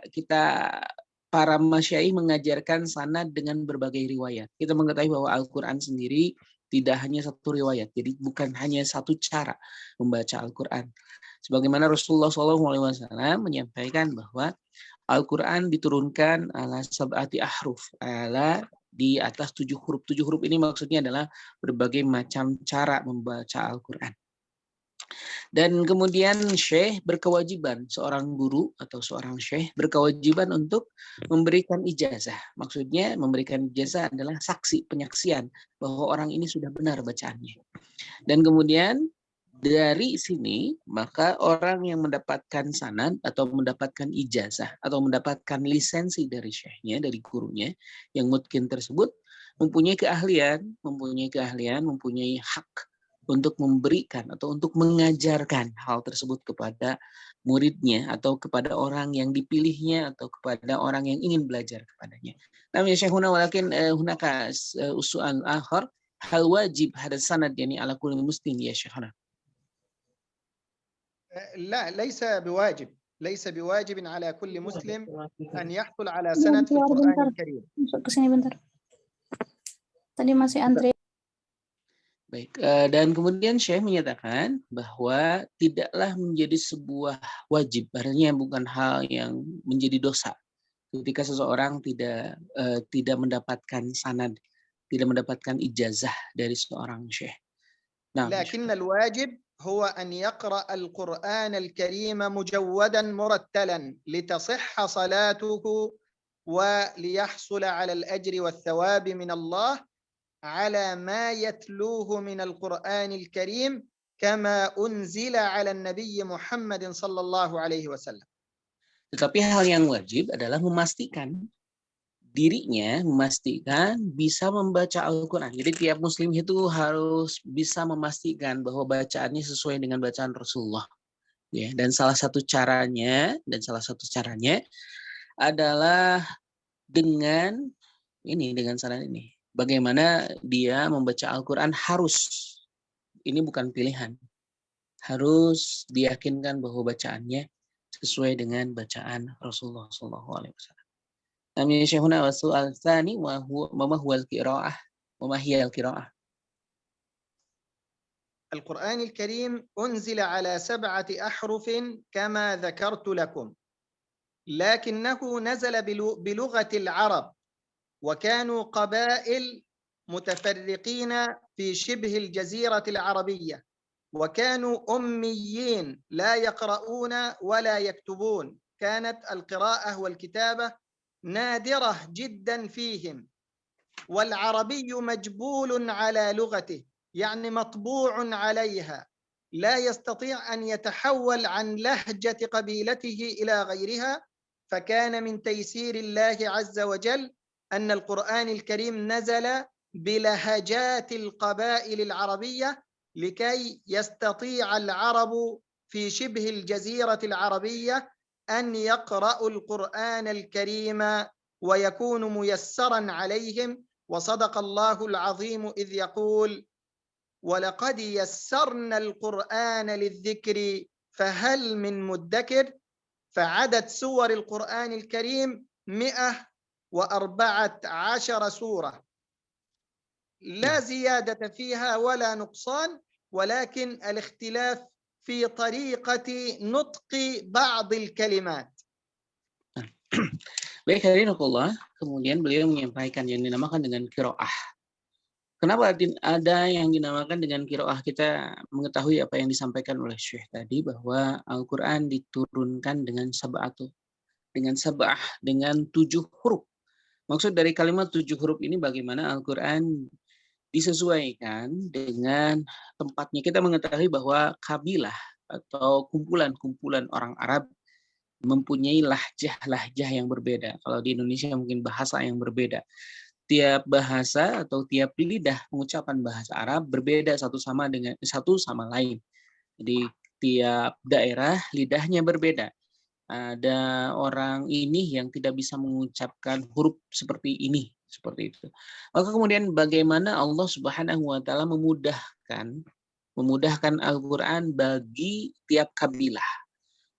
para masyaikh mengajarkan sanad dengan berbagai riwayat. Kita mengetahui bahwa Al-Quran sendiri tidak hanya satu riwayat, jadi bukan hanya satu cara membaca Al-Quran. Sebagaimana Rasulullah SAW menyampaikan bahwa Al-Quran diturunkan ala sab'ati ahruf, di atas 7 huruf. 7 huruf ini maksudnya adalah berbagai macam cara membaca Al-Quran. Dan kemudian syekh berkewajiban, seorang guru atau seorang syekh berkewajiban untuk memberikan ijazah. Maksudnya memberikan ijazah adalah saksi, penyaksian bahwa orang ini sudah benar bacaannya. Dan kemudian dari sini maka orang yang mendapatkan sanad atau mendapatkan ijazah atau mendapatkan lisensi dari syekhnya, dari gurunya yang mungkin tersebut mempunyai keahlian, mempunyai hak untuk memberikan atau untuk mengajarkan hal tersebut kepada muridnya atau kepada orang yang dipilihnya atau kepada orang yang ingin belajar kepadanya. Namun ya Syekhuna walakin hunaka usu'an akhar hal wajib hada sanad yani ala kulli muslim ya Syekhuna. لا ليس بواجب على كل مسلم أن يحصل على سند في القرآن الكريم. Kesini bentar. Tadi masih antri. Baik, dan kemudian Syekh menyatakan bahwa tidaklah menjadi sebuah wajib, artinya bukan hal yang menjadi dosa ketika seseorang tidak mendapatkan sanad, tidak mendapatkan ijazah dari seorang syekh. Nah, لكن الواجب هو أن يقرأ القرآن الكريم مجودا مرتلا لتصح صلاته وليحصل على الأجر والثواب من الله على ما يتلوه من القرآن الكريم كما أنزل على النبي محمد صلى الله عليه وسلم. Tetapi hal yang wajib adalah memastikan bisa membaca Al-Quran. Jadi tiap muslim itu harus bisa memastikan bahwa bacaannya sesuai dengan bacaan Rasulullah. Ya, dan salah satu caranya adalah dengan sanad ini. Bagaimana dia membaca Al-Quran ini bukan pilihan, harus diyakinkan bahwa bacaannya sesuai dengan bacaan Rasulullah SAW. Amin Syekhuna wa su'al tsani wa huwa al-qira'ah wa ma hiya al-qira'ah. القرآن الكريم أنزل على 7 أحرف كما ذكرت لكم، لكنه نزل بلغة العرب، وكانوا قبائل متفرقين في شبه الجزيرة العربية، وكانوا أميين لا يقرؤون ولا يكتبون، كانت القراءة والكتابة نادرة جدا فيهم، والعربي مجبول على لغته، يعني مطبوع عليها، لا يستطيع أن يتحول عن لهجة قبيلته إلى غيرها. فكان من تيسير الله عز وجل أن القرآن الكريم نزل بلهجات القبائل العربية لكي يستطيع العرب في شبه الجزيرة العربية أن يقرأوا القرآن الكريم ويكون ميسرا عليهم. وصدق الله العظيم إذ يقول: ولقد يسرنا القرآن للذكر فهل من مدكر. فعدد سور القرآن الكريم 114 سورة، لا زيادة فيها ولا نقصان، ولكن الاختلاف في طريقة نطق بعض الكلمات. Baik, hadirinullah, kemudian beliau menyampaikan yang dinamakan dengan qiraah. Kenapa ada yang dinamakan dengan qiraah? Kita mengetahui apa yang disampaikan oleh Syekh tadi bahwa Al-Quran diturunkan dengan dengan 7 huruf. Maksud dari kalimat 7 huruf ini bagaimana Al-Quran disesuaikan dengan tempatnya. Kita mengetahui bahwa kabilah atau kumpulan-kumpulan orang Arab mempunyai lahjah yang berbeda. Kalau di Indonesia mungkin bahasa yang berbeda. tiap bahasa atau tiap lidah pengucapan bahasa Arab berbeda satu sama lain. Jadi tiap daerah lidahnya berbeda. Ada orang ini yang tidak bisa mengucapkan huruf seperti ini, seperti itu. Maka kemudian bagaimana Allah Subhanahu wa taala memudahkan Al-Qur'an bagi tiap kabilah.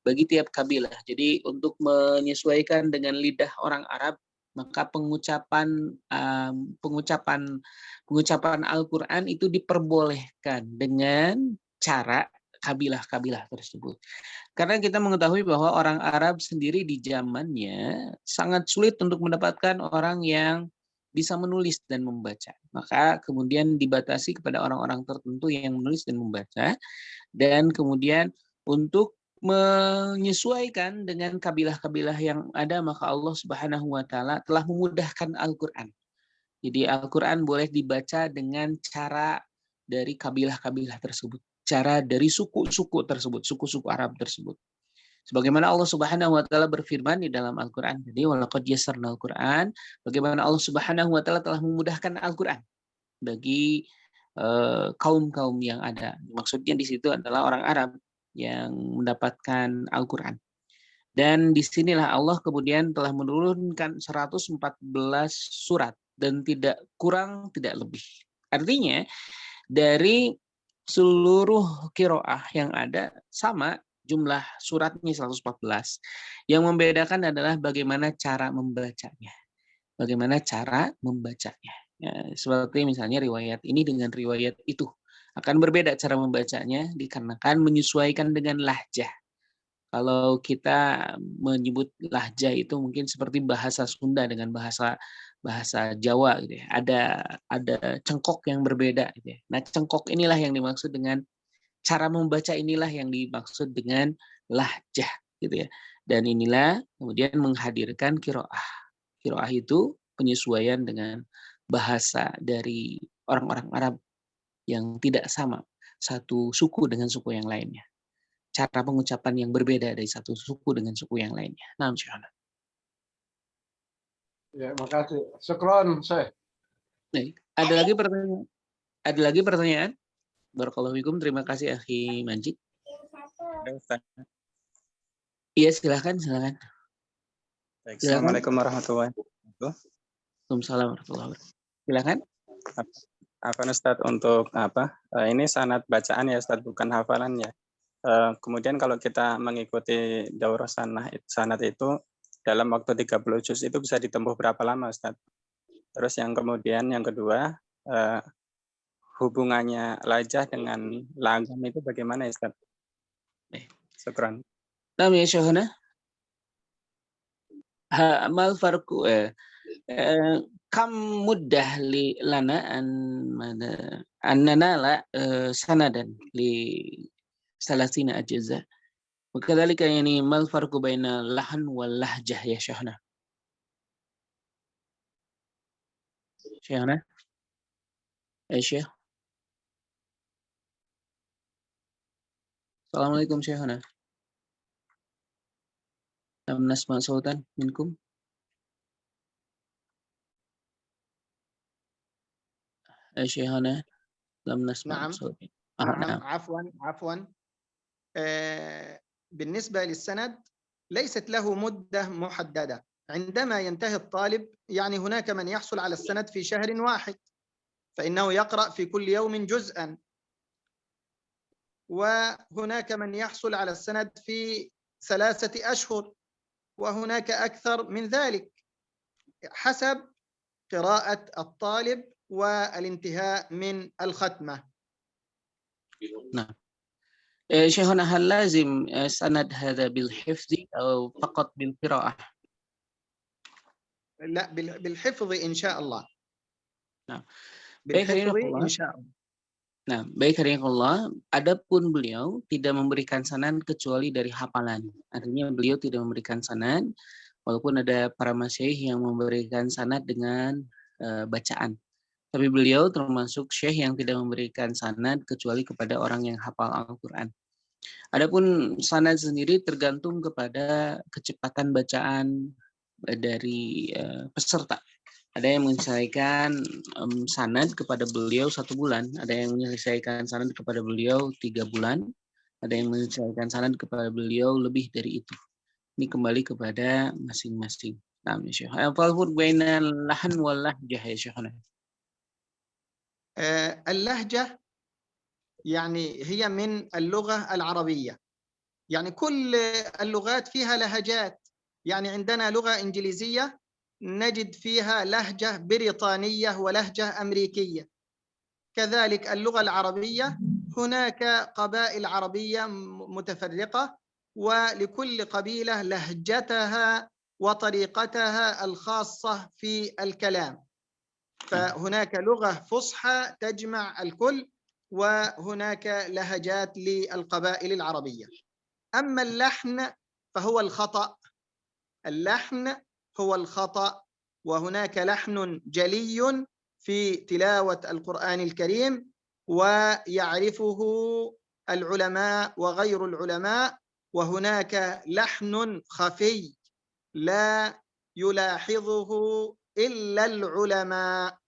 Bagi tiap kabilah. Jadi untuk menyesuaikan dengan lidah orang Arab, maka pengucapan Al-Qur'an itu diperbolehkan dengan cara kabilah-kabilah tersebut. Karena kita mengetahui bahwa orang Arab sendiri di zamannya sangat sulit untuk mendapatkan orang yang bisa menulis dan membaca. Maka kemudian dibatasi kepada orang-orang tertentu yang menulis dan membaca. Dan kemudian untuk menyesuaikan dengan kabilah-kabilah yang ada, maka Allah Subhanahu wa taala telah memudahkan Al-Qur'an. Jadi Al-Qur'an boleh dibaca dengan cara dari kabilah-kabilah tersebut, cara dari suku-suku tersebut, suku-suku Arab tersebut. Sebagaimana Allah Subhanahu wa taala berfirman di dalam Al-Qur'an. Jadi walaqad yassarnal Qur'an, bagaimana Allah Subhanahu wa taala telah memudahkan Al-Qur'an bagi kaum-kaum yang ada. Maksudnya di situ adalah orang Arab yang mendapatkan Al-Qur'an. Dan disinilah Allah kemudian telah menurunkan 114 surat dan tidak kurang tidak lebih. Artinya dari seluruh qiraah yang ada sama jumlah suratnya 114. Yang membedakan adalah bagaimana cara membacanya. Bagaimana cara membacanya. Ya, seperti misalnya riwayat ini dengan riwayat itu. Akan berbeda cara membacanya dikarenakan menyesuaikan dengan lahjah. Kalau kita menyebut lahjah itu mungkin seperti bahasa Sunda dengan bahasa Jawa gitu ya. Ada cengkok yang berbeda gitu ya. Nah, cengkok inilah yang dimaksud dengan cara membaca, inilah yang dimaksud dengan lahjah gitu ya. Dan inilah kemudian menghadirkan qiraah. Qiraah itu penyesuaian dengan bahasa dari orang-orang Arab yang tidak sama satu suku dengan suku yang lainnya. Cara pengucapan yang berbeda dari satu suku dengan suku yang lainnya. Nah, Syahana. Ya, makasih. Syukron, Syekh. Baik. Ada lagi pertanyaan? Barakallahu fikum. Terima kasih Akhi Manjid. Iya, silakan. Baik, Assalamualaikum warahmatullahi wabarakatuh. Waalaikumsalam warahmatullahi wabarakatuh. Silakan. Apa Ustaz untuk ini sanad bacaan ya Ustaz, bukan hafalan ya. Kemudian kalau kita mengikuti daurah sanad itu dalam waktu 30 juz itu bisa ditempuh berapa lama Ustaz? Terus yang kemudian yang kedua, hubungannya lajah dengan langgam itu bagaimana Ustaz? Syukran. Nah, ya Syahana. Mal farqu kam muddah li lana annana la sanadan li salasina ajza. Wakadzalika yani mal farqu baina lahan wal lahjah ya Syahna. Syahna? Syekh. Assalamualaikum Syahna. Lam nasma sautan minkum. شيخنا لم نسمع نعم. صوتي. نعم. عفوا بالنسبة للسند ليست له مدة محددة. عندما ينتهي الطالب، يعني هناك من يحصل على السند في شهر واحد، فإنه يقرأ في كل يوم جزءا، وهناك من يحصل على السند في 3 أشهر، وهناك أكثر من ذلك حسب قراءة الطالب والانتهاء من الختمة. نعم. شيخنا هل لازم سند هذا بالحفظ أو فقط بالقراءة؟ لا، بالحفظ إن شاء الله. نعم. بالحفظ إن شاء الله. Nah, baik Allah, adapun beliau tidak memberikan sanad kecuali dari hafalan. Artinya beliau tidak memberikan sanad, walaupun ada para masyayikh yang memberikan sanad dengan bacaan. Tapi beliau termasuk syekh yang tidak memberikan sanad kecuali kepada orang yang hafal Al-Quran. Adapun sanad sendiri tergantung kepada kecepatan bacaan dari peserta. Ada yang menyelesaikan sanad kepada beliau 1 bulan, ada yang menyelesaikan sanad kepada beliau 3 bulan, ada yang menyelesaikan sanad kepada beliau lebih dari itu. Ini kembali kepada masing-masing. Nah, ya Syekh. Al-farq bainal lahan wal lahjah ya Syekhana. اللهجة يعني هي من اللغة العربية، يعني كل اللغات فيها لهجات، يعني عندنا لغة إنجليزية نجد فيها لهجة بريطانية ولهجة أمريكية، كذلك اللغة العربية هناك قبائل عربية متفرقة ولكل قبيلة لهجتها وطريقتها الخاصة في الكلام، فهناك لغة فصحى تجمع الكل وهناك لهجات للقبائل العربية. أما اللحن فهو الخطأ، اللحن هو الخطأ، وهناك لحن جلي في تلاوة القرآن الكريم ويعرفه العلماء وغير العلماء، وهناك لحن خفي لا يلاحظه إلا العلماء.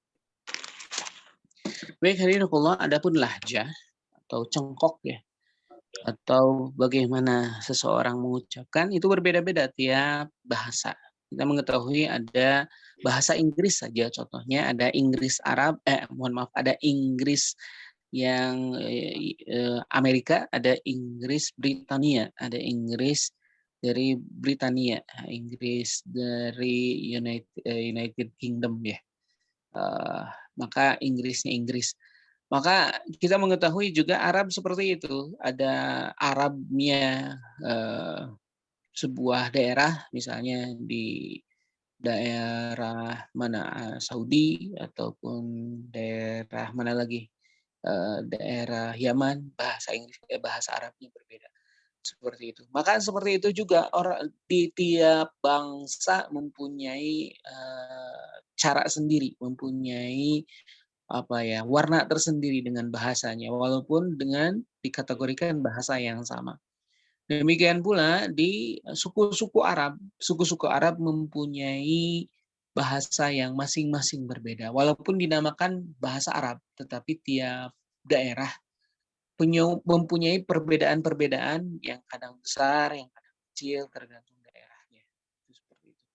Baik, hadirinullah, adapun lahjah atau cengkok ya, atau bagaimana seseorang mengucapkan itu berbeda-beda tiap bahasa. Kita mengetahui ada bahasa Inggris saja contohnya, ada Inggris Arab, ada Inggris yang Amerika, ada Inggris Britania, ada Inggris dari Britania, Inggris dari United Kingdom ya. Maka Inggrisnya Inggris. Maka kita mengetahui juga Arab seperti itu. Ada Arabnya sebuah daerah, misalnya di daerah mana, Saudi ataupun daerah mana lagi, daerah Yaman, bahasa Inggris, bahasa Arabnya berbeda. Seperti itu. Maka seperti itu juga orang di tiap bangsa mempunyai cara sendiri, mempunyai warna tersendiri dengan bahasanya, walaupun dengan dikategorikan bahasa yang sama. Demikian pula di suku-suku Arab. Suku-suku Arab mempunyai bahasa yang masing-masing berbeda. Walaupun dinamakan bahasa Arab, tetapi tiap daerah mempunyai perbedaan-perbedaan yang kadang besar, yang kadang kecil, tergantung daerahnya. Seperti itu.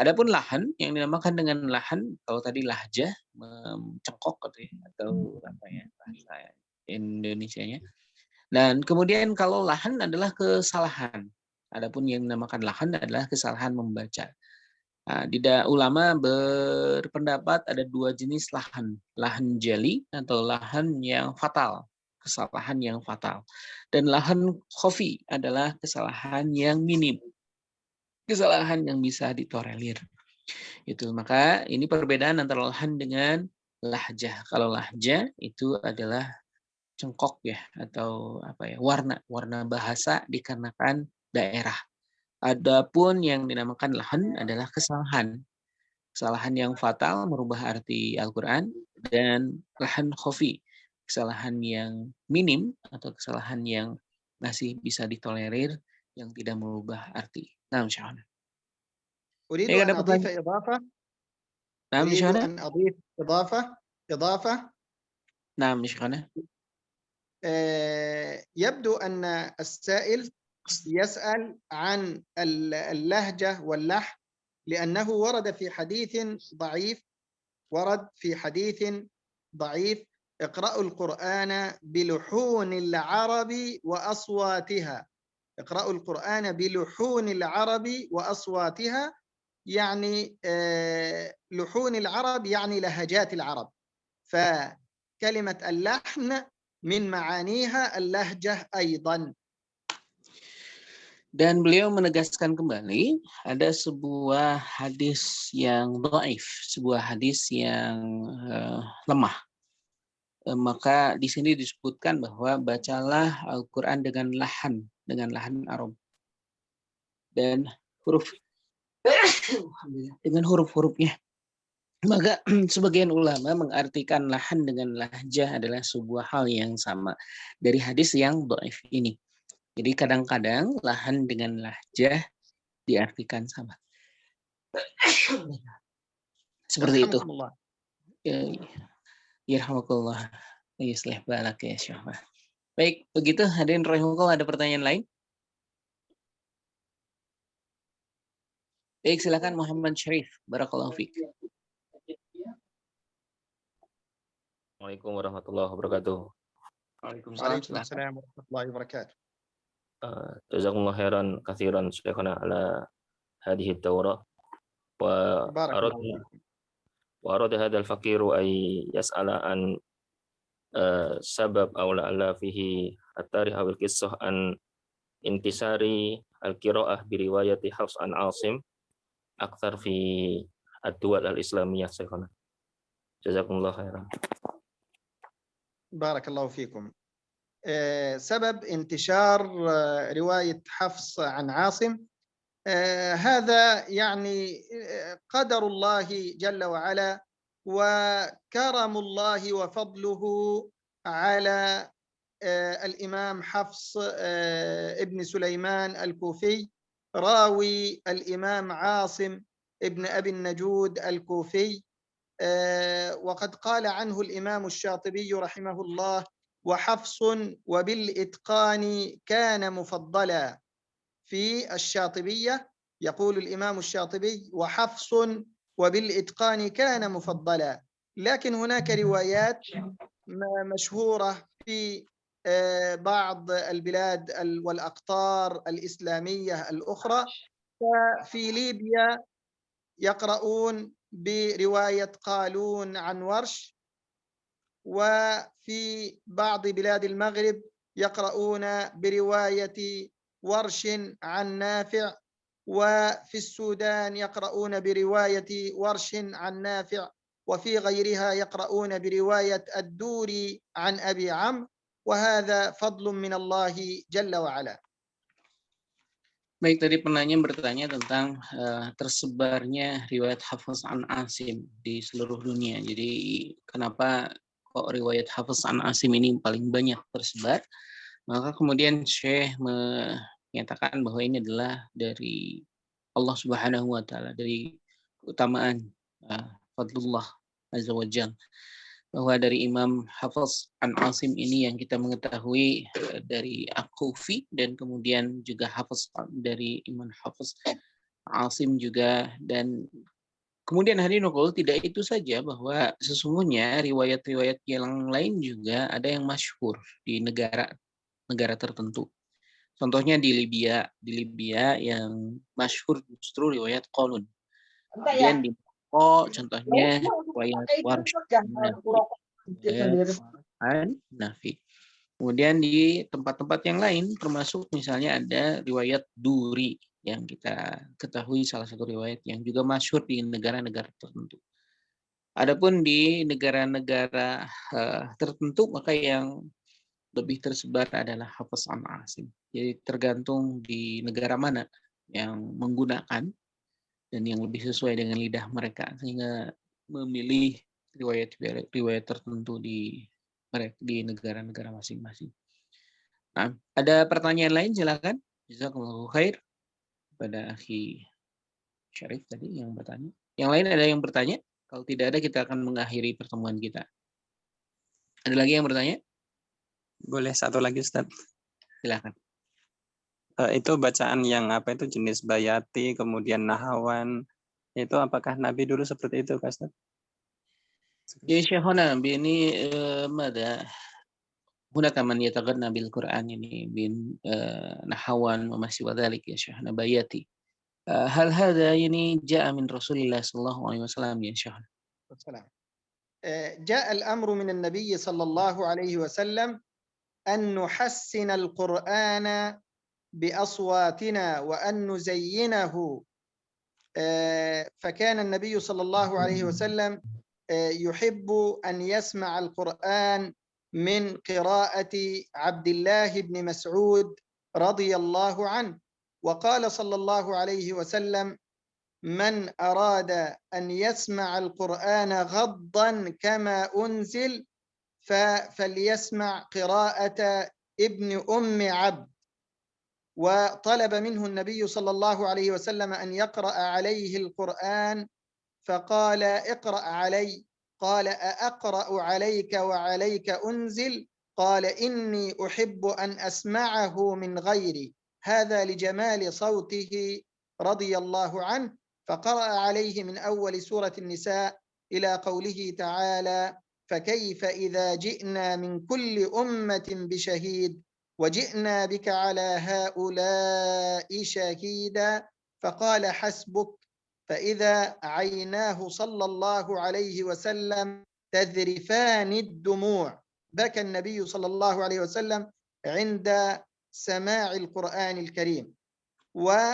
Adapun lahan yang dinamakan dengan lahan, kalau tadi lahjah, cengkok atau bahasa Indonesianya. Dan kemudian kalau lahan adalah kesalahan. Adapun yang dinamakan lahan adalah kesalahan membaca. Nah, ulama berpendapat ada 2 jenis lahan. Lahan jali atau lahan yang fatal, kesalahan yang fatal. Dan lahan khafi adalah kesalahan yang minim, kesalahan yang bisa ditolerir. Itu. Maka ini perbedaan antara lahan dengan lahjah. Kalau lahjah itu adalah cengkok ya, atau warna bahasa dikarenakan daerah. Adapun yang dinamakan lahan adalah kesalahan yang fatal merubah arti Al-Quran, dan lahan khafi, kesalahan yang minim atau kesalahan yang masih bisa ditolerir, yang tidak merubah arti. Nah, insyaallah. أريد أن أضيف إضافة. نعم أريد أن أضيف إضافة. نعم insyaallah. يبدو أن السائل يسأل عن اللهجة واللحن لأنه ورد في حديث ضعيف اقرأوا القرآن بلحون العرب وأصواتها. اقرأوا القرآن بلحون العرب وأصواتها، يعني لحون العرب يعني لهجات العرب، فكلمة اللحن من معانيها اللهجة أيضا. Dan beliau menegaskan kembali ada sebuah hadis yang dhaif, sebuah hadis yang lemah. Maka di sini disebutkan bahwa bacalah Al-Quran dengan lahan Arab dan dengan huruf-hurufnya. Maka sebagian ulama mengartikan lahan dengan lahjah adalah sebuah hal yang sama dari hadis yang dhaif ini. Jadi kadang-kadang lahan dengan lahjah diartikan sama. Seperti itu. Yarhamukumullah. Yarhamukallah. Yuslih balak ya Syekh. Baik, begitu hadirin rahimakumullah, ada pertanyaan lain? Baik, silakan Muhammad Syarif. Barakallahu fiik. Assalamualaikum warahmatullahi wabarakatuh. Waalaikumsalam. Silakan. Waalaikumsalam warahmatullahi wabarakatuh. Jazakumullah khairan katsiran syekhana ala hadhihi ad-dawrah wa Barakallahu arada fiik. wa arada hadha al-faqir ay yas'ala an sabab aw la'alla fihi at-tarikh aw al-qissah an intisari al-qira'ah bi riwayati Hafs an Asim akthar fi ad-duwal al-islamiyah syekhana. Jazakumullah khairan. بارك الله فيكم. سبب انتشار رواية حفص عن عاصم هذا يعني قدر الله جل وعلا وكرم الله وفضله على الإمام حفص ابن سليمان الكوفي راوي الإمام عاصم ابن أبي النجود الكوفي. وقد قال عنه الإمام الشاطبي رحمه الله: وحفص وبالإتقان كان مفضلا. في الشاطبية يقول الإمام الشاطبي: وحفص وبالإتقان كان مفضلا. لكن هناك روايات مشهورة في بعض البلاد والأقطار الإسلامية الأخرى. ففي ليبيا يقرؤون برواية قالون عن ورش، وفي بعض بلاد المغرب يقرؤون برواية ورش عن نافع، وفي السودان يقرؤون برواية ورش عن نافع، وفي غيرها يقرؤون برواية الدوري عن أبي عمرو، وهذا فضل من الله جل وعلا. Baik, tadi penanya bertanya tentang tersebarnya riwayat Hafiz an Asim di seluruh dunia. Jadi kenapa kok riwayat Hafiz an Asim ini paling banyak tersebar? Maka kemudian Syekh menyatakan bahwa ini adalah dari Allah Subhanahu wa taala, dari keutamaan fadlullah azza wajalla, bahwa dari Imam Hafiz an Asim ini yang kita mengetahui dari Al-Kufi, dan kemudian juga Hafiz dari Imam Hafiz Asim juga. Dan kemudian hadirin tidak itu saja, bahwa sesungguhnya riwayat-riwayat yang lain juga ada yang masyhur di negara tertentu. Contohnya di Libya yang masyhur justru riwayat Qalun. Kemudian di Maroko contohnya riwayat Warsh Nafi. Kemudian di tempat-tempat yang lain termasuk misalnya ada riwayat Duri yang kita ketahui salah satu riwayat yang juga masyhur di negara-negara tertentu. Adapun di negara-negara tertentu maka yang lebih tersebar adalah Hafiz an Asim. Jadi tergantung di negara mana yang menggunakan dan yang lebih sesuai dengan lidah mereka, sehingga memilih riwayat tertentu di negara-negara masing-masing. Nah, ada pertanyaan lain silakan. Jazakumullahu khair pada Akhi Syarif tadi yang bertanya. Yang lain ada yang bertanya? Kalau tidak ada kita akan mengakhiri pertemuan kita. Ada lagi yang bertanya? Boleh satu lagi Ustaz. Silakan. Itu bacaan yang apa itu jenis bayati kemudian nahawan, itu apakah Nabi dulu seperti itu Ustaz? Ya Syekhona ini mada هناك من يتغنى بالقرآن يعني نحوا وما سوى ذلك يا شيخنا بياتي. هل هذا يعني جاء من رسول الله صلى الله عليه وسلم يا شيخنا؟ جاء الأمر من النبي صلى الله عليه وسلم أن نحسن القرآن بأصواتنا وأن نزينه. فكان النبي صلى الله عليه وسلم يحب أن يسمع القرآن من قراءة عبد الله بن مسعود رضي الله عنه. وقال صلى الله عليه وسلم: من أراد أن يسمع القرآن غضا كما أنزل فليسمع قراءة ابن أم عبد. وطلب منه النبي صلى الله عليه وسلم أن يقرأ عليه القرآن فقال اقرأ علي. قال أأقرأ عليك وعليك أنزل؟ قال إني أحب أن أسمعه من غيري، هذا لجمال صوته رضي الله عنه. فقرأ عليه من أول سورة النساء إلى قوله تعالى: فكيف إذا جئنا من كل أمة بشهيد وجئنا بك على هؤلاء شهيدا. فقال حسبك. فإذا عيناه صلى الله عليه وسلم تذرفان الدموع، بكى النبي صلى الله عليه وسلم عند سماع القرآن الكريم. واستمع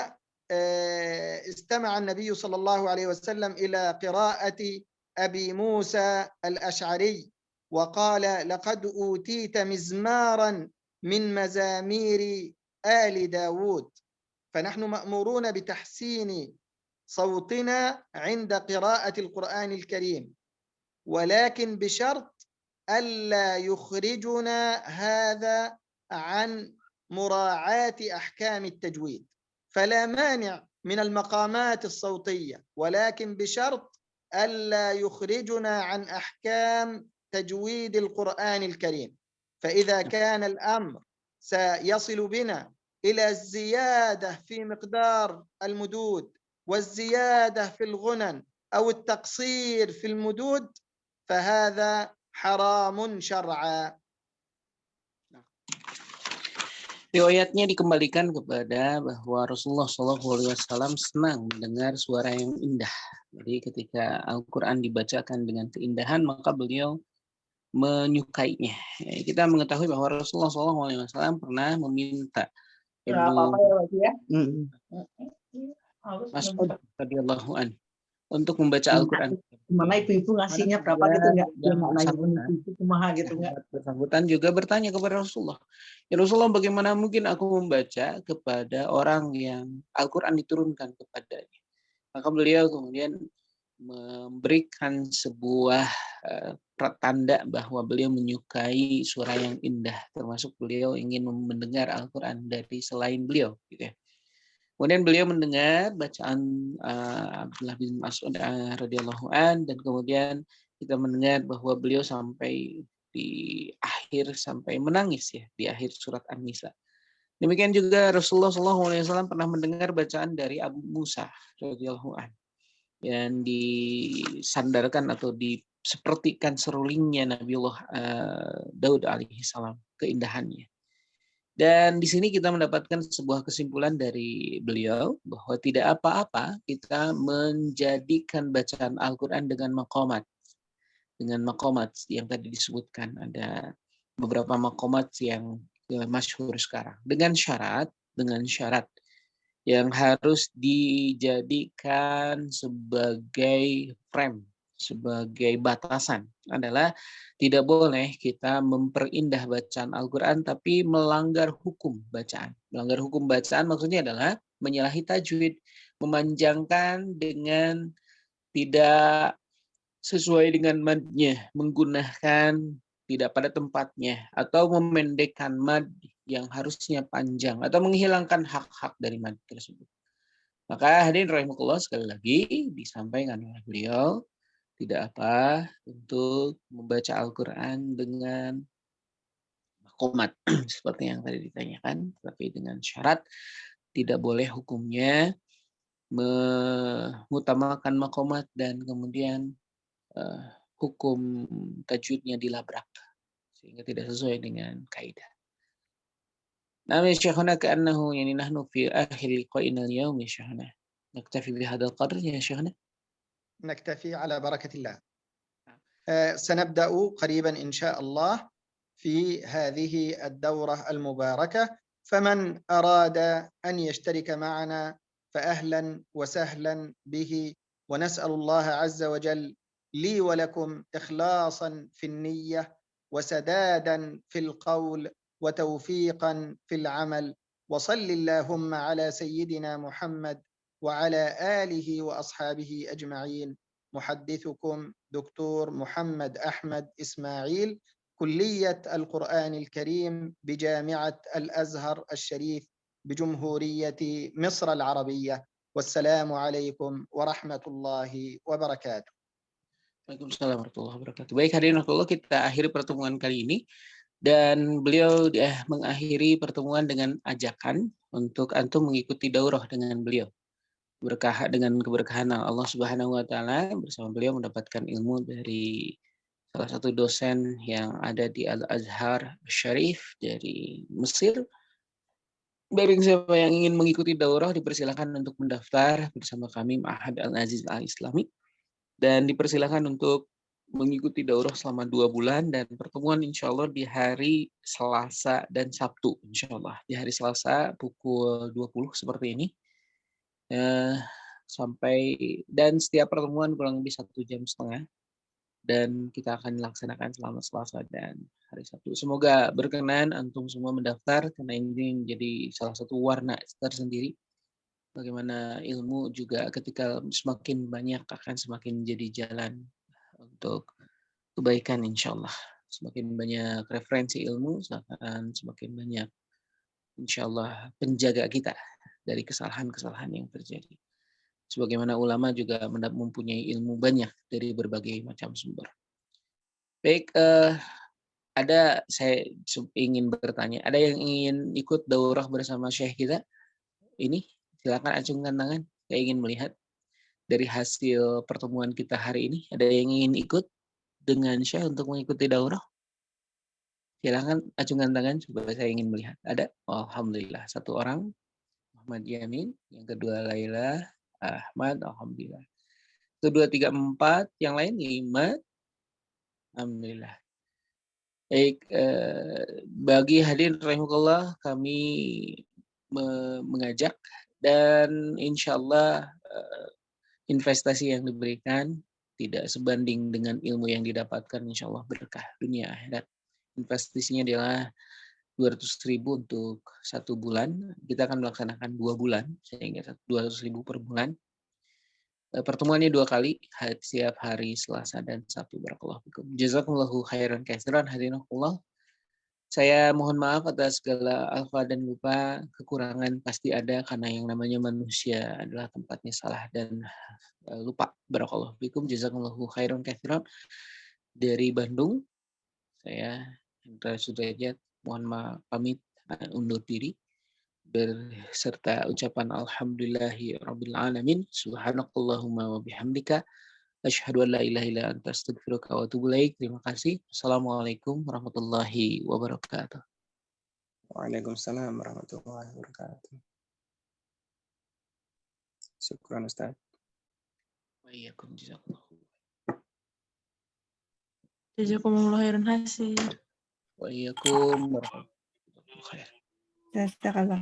النبي صلى الله عليه وسلم إلى قراءة أبي موسى الأشعري وقال: لقد أوتيت مزمارا من مزامير آل داود. فنحن مأمورون بتحسين صوتنا عند قراءة القرآن الكريم، ولكن بشرط ألا يخرجنا هذا عن مراعاة أحكام التجويد. فلا مانع من المقامات الصوتية، ولكن بشرط ألا يخرجنا عن أحكام تجويد القرآن الكريم. فإذا كان الأمر سيصل بنا إلى الزيادة في مقدار المدود والزيادة في الغنن أو التقصير في المدود فهذا حرام شرعا. Riwayatnya dikembalikan kepada bahwa Rasulullah SAW senang mendengar suara yang indah. Jadi ketika Al-Quran dibacakan dengan keindahan, maka beliau menyukainya. Kita mengetahui bahwa Rasulullah SAW pernah meminta Mas'ud radhiyallahu anhu untuk membaca Al-Quran. Gimana ibu-ibu ngasihnya berapa gitu nggak? Dia nggak nanya itu kumaha gitu nggak? Bersangkutan juga bertanya kepada Rasulullah, ya Rasulullah, bagaimana mungkin aku membaca kepada orang yang Al-Quran diturunkan kepadanya? Maka beliau kemudian memberikan sebuah tanda bahwa beliau menyukai suara yang indah, termasuk beliau ingin mendengar Al-Quran dari selain beliau, gitu ya. Kemudian beliau mendengar bacaan Abdullah bin Mas'ud radhiyallahu an, dan kemudian kita mendengar bahwa beliau sampai di akhir sampai menangis ya di akhir surat An-Nisa. Demikian juga Rasulullah SAW pernah mendengar bacaan dari Abu Musa radhiyallahu an yang disandarkan atau disepertikan serulingnya Nabiullah Daud alaihi salam, keindahannya. Dan di sini kita mendapatkan sebuah kesimpulan dari beliau bahwa tidak apa-apa kita menjadikan bacaan Al-Quran dengan maqamat yang tadi disebutkan. Ada beberapa maqamat yang masyhur sekarang dengan syarat yang harus dijadikan sebagai frame, sebagai batasan adalah tidak boleh kita memperindah bacaan Al-Quran tapi melanggar hukum bacaan. Melanggar hukum bacaan maksudnya adalah menyalahi tajwid, memanjangkan dengan tidak sesuai dengan madnya, menggunakan tidak pada tempatnya, atau memendekkan mad yang harusnya panjang, atau menghilangkan hak-hak dari mad tersebut. Maka hadirin rahimakumullah, sekali lagi disampaikan oleh beliau, tidak apa untuk membaca Al-Quran dengan maqamat seperti yang tadi ditanyakan, tapi dengan syarat tidak boleh hukumnya mengutamakan maqamat dan kemudian hukum tajwidnya dilabrak sehingga tidak sesuai dengan kaidah. Nah, ya Syekhana ka'annahu yani nahnu fi akhir liqa'ina al-yawm ya Syekhana. Naktafi bihadha al-qadr ya Syekhana. نكتفي على بركة الله. سنبدأ قريبا إن شاء الله في هذه الدورة المباركة، فمن أراد أن يشترك معنا فأهلا وسهلا به، ونسأل الله عز وجل لي ولكم إخلاصا في النية وسدادا في القول وتوفيقا في العمل. وصل اللهم على سيدنا محمد وعلى آله وأصحابه أجمعين. محدثكم دكتور محمد أحمد إسماعيل، كلية القرآن الكريم بجامعة الأزهر الشريف بجمهورية مصر العربية. Wassalamu alaikum warahmatullahi wabarakatuh. Waalaikumsalam warahmatullahi wabarakatuh. Baik hadirin Allah, kita akhiri pertemuan kali ini dan beliau mengakhiri pertemuan dengan ajakan untuk antum mengikuti daurah dengan beliau. Berkah dengan keberkahan Allah Subhanahu wa taala, bersama beliau mendapatkan ilmu dari salah satu dosen yang ada di Al-Azhar Syarif dari Mesir. Barang siapa yang ingin mengikuti daurah dipersilakan untuk mendaftar bersama kami Ma'had Al-Aziz Al-Islami, dan dipersilakan untuk mengikuti daurah selama 2 bulan, dan pertemuan insya Allah di hari Selasa dan Sabtu insya Allah. Di hari Selasa pukul 20 seperti ini sampai, dan setiap pertemuan kurang lebih 1,5 jam, dan kita akan laksanakan selama Selasa dan hari Sabtu. Semoga berkenan antum semua mendaftar, karena ini menjadi salah satu warna tersendiri. Bagaimana ilmu juga ketika semakin banyak akan semakin menjadi jalan untuk kebaikan insya Allah. Semakin banyak referensi ilmu akan semakin banyak insya Allah penjaga kita dari kesalahan-kesalahan yang terjadi. Sebagaimana ulama juga mempunyai ilmu banyak dari berbagai macam sumber. Baik, saya ingin bertanya, ada yang ingin ikut daurah bersama Syekh kita? Ini silakan acungkan tangan. Saya ingin melihat dari hasil pertemuan kita hari ini, ada yang ingin ikut dengan Syekh untuk mengikuti daurah? Silakan acungkan tangan supaya saya ingin melihat. Ada? Oh, alhamdulillah, 1 orang. Muhammad Yamin, yang kedua Laila Ahmad, alhamdulillah. 1, 2, 3, 4, yang lain 5. Alhamdulillah. Baik, bagi hadirin rahimakumullah, kami mengajak, dan insya Allah investasi yang diberikan tidak sebanding dengan ilmu yang didapatkan, insya Allah berkah dunia akhirat. Investasinya adalah 200.000 untuk 1 bulan. Kita akan melaksanakan 2 bulan, sehingga 200.000 per bulan. Pertemuannya 2 kali, setiap hari Selasa dan Sabtu. Barakallahu fikum. Jazakumullahu khairan katsiran hadirin Allah. Saya mohon maaf atas segala alfa dan lupa, kekurangan pasti ada karena yang namanya manusia adalah tempatnya salah dan lupa. Barakallahu fikum. Jazakumullahu khairan katsiran. Dari Bandung, saya Hendra Sudrajat, mohon maaf, pamit undur diri berserta ucapan alhamdulillahi rabbil alamin, subhanakallahumma wa bihamdika, asyhadu an la ilaha illa anta astaghfiruka wa atubu ilaik. Terima kasih. Assalamualaikum warahmatullahi wabarakatuh. Waalaikumsalam warahmatullahi wabarakatuh. Syukran Ustaz. Wa iyyakum, jazakallahu. Jazakumullah khairan hasil. Wa iyyakum warahmatullahi wabarakatuh. Jazakallah.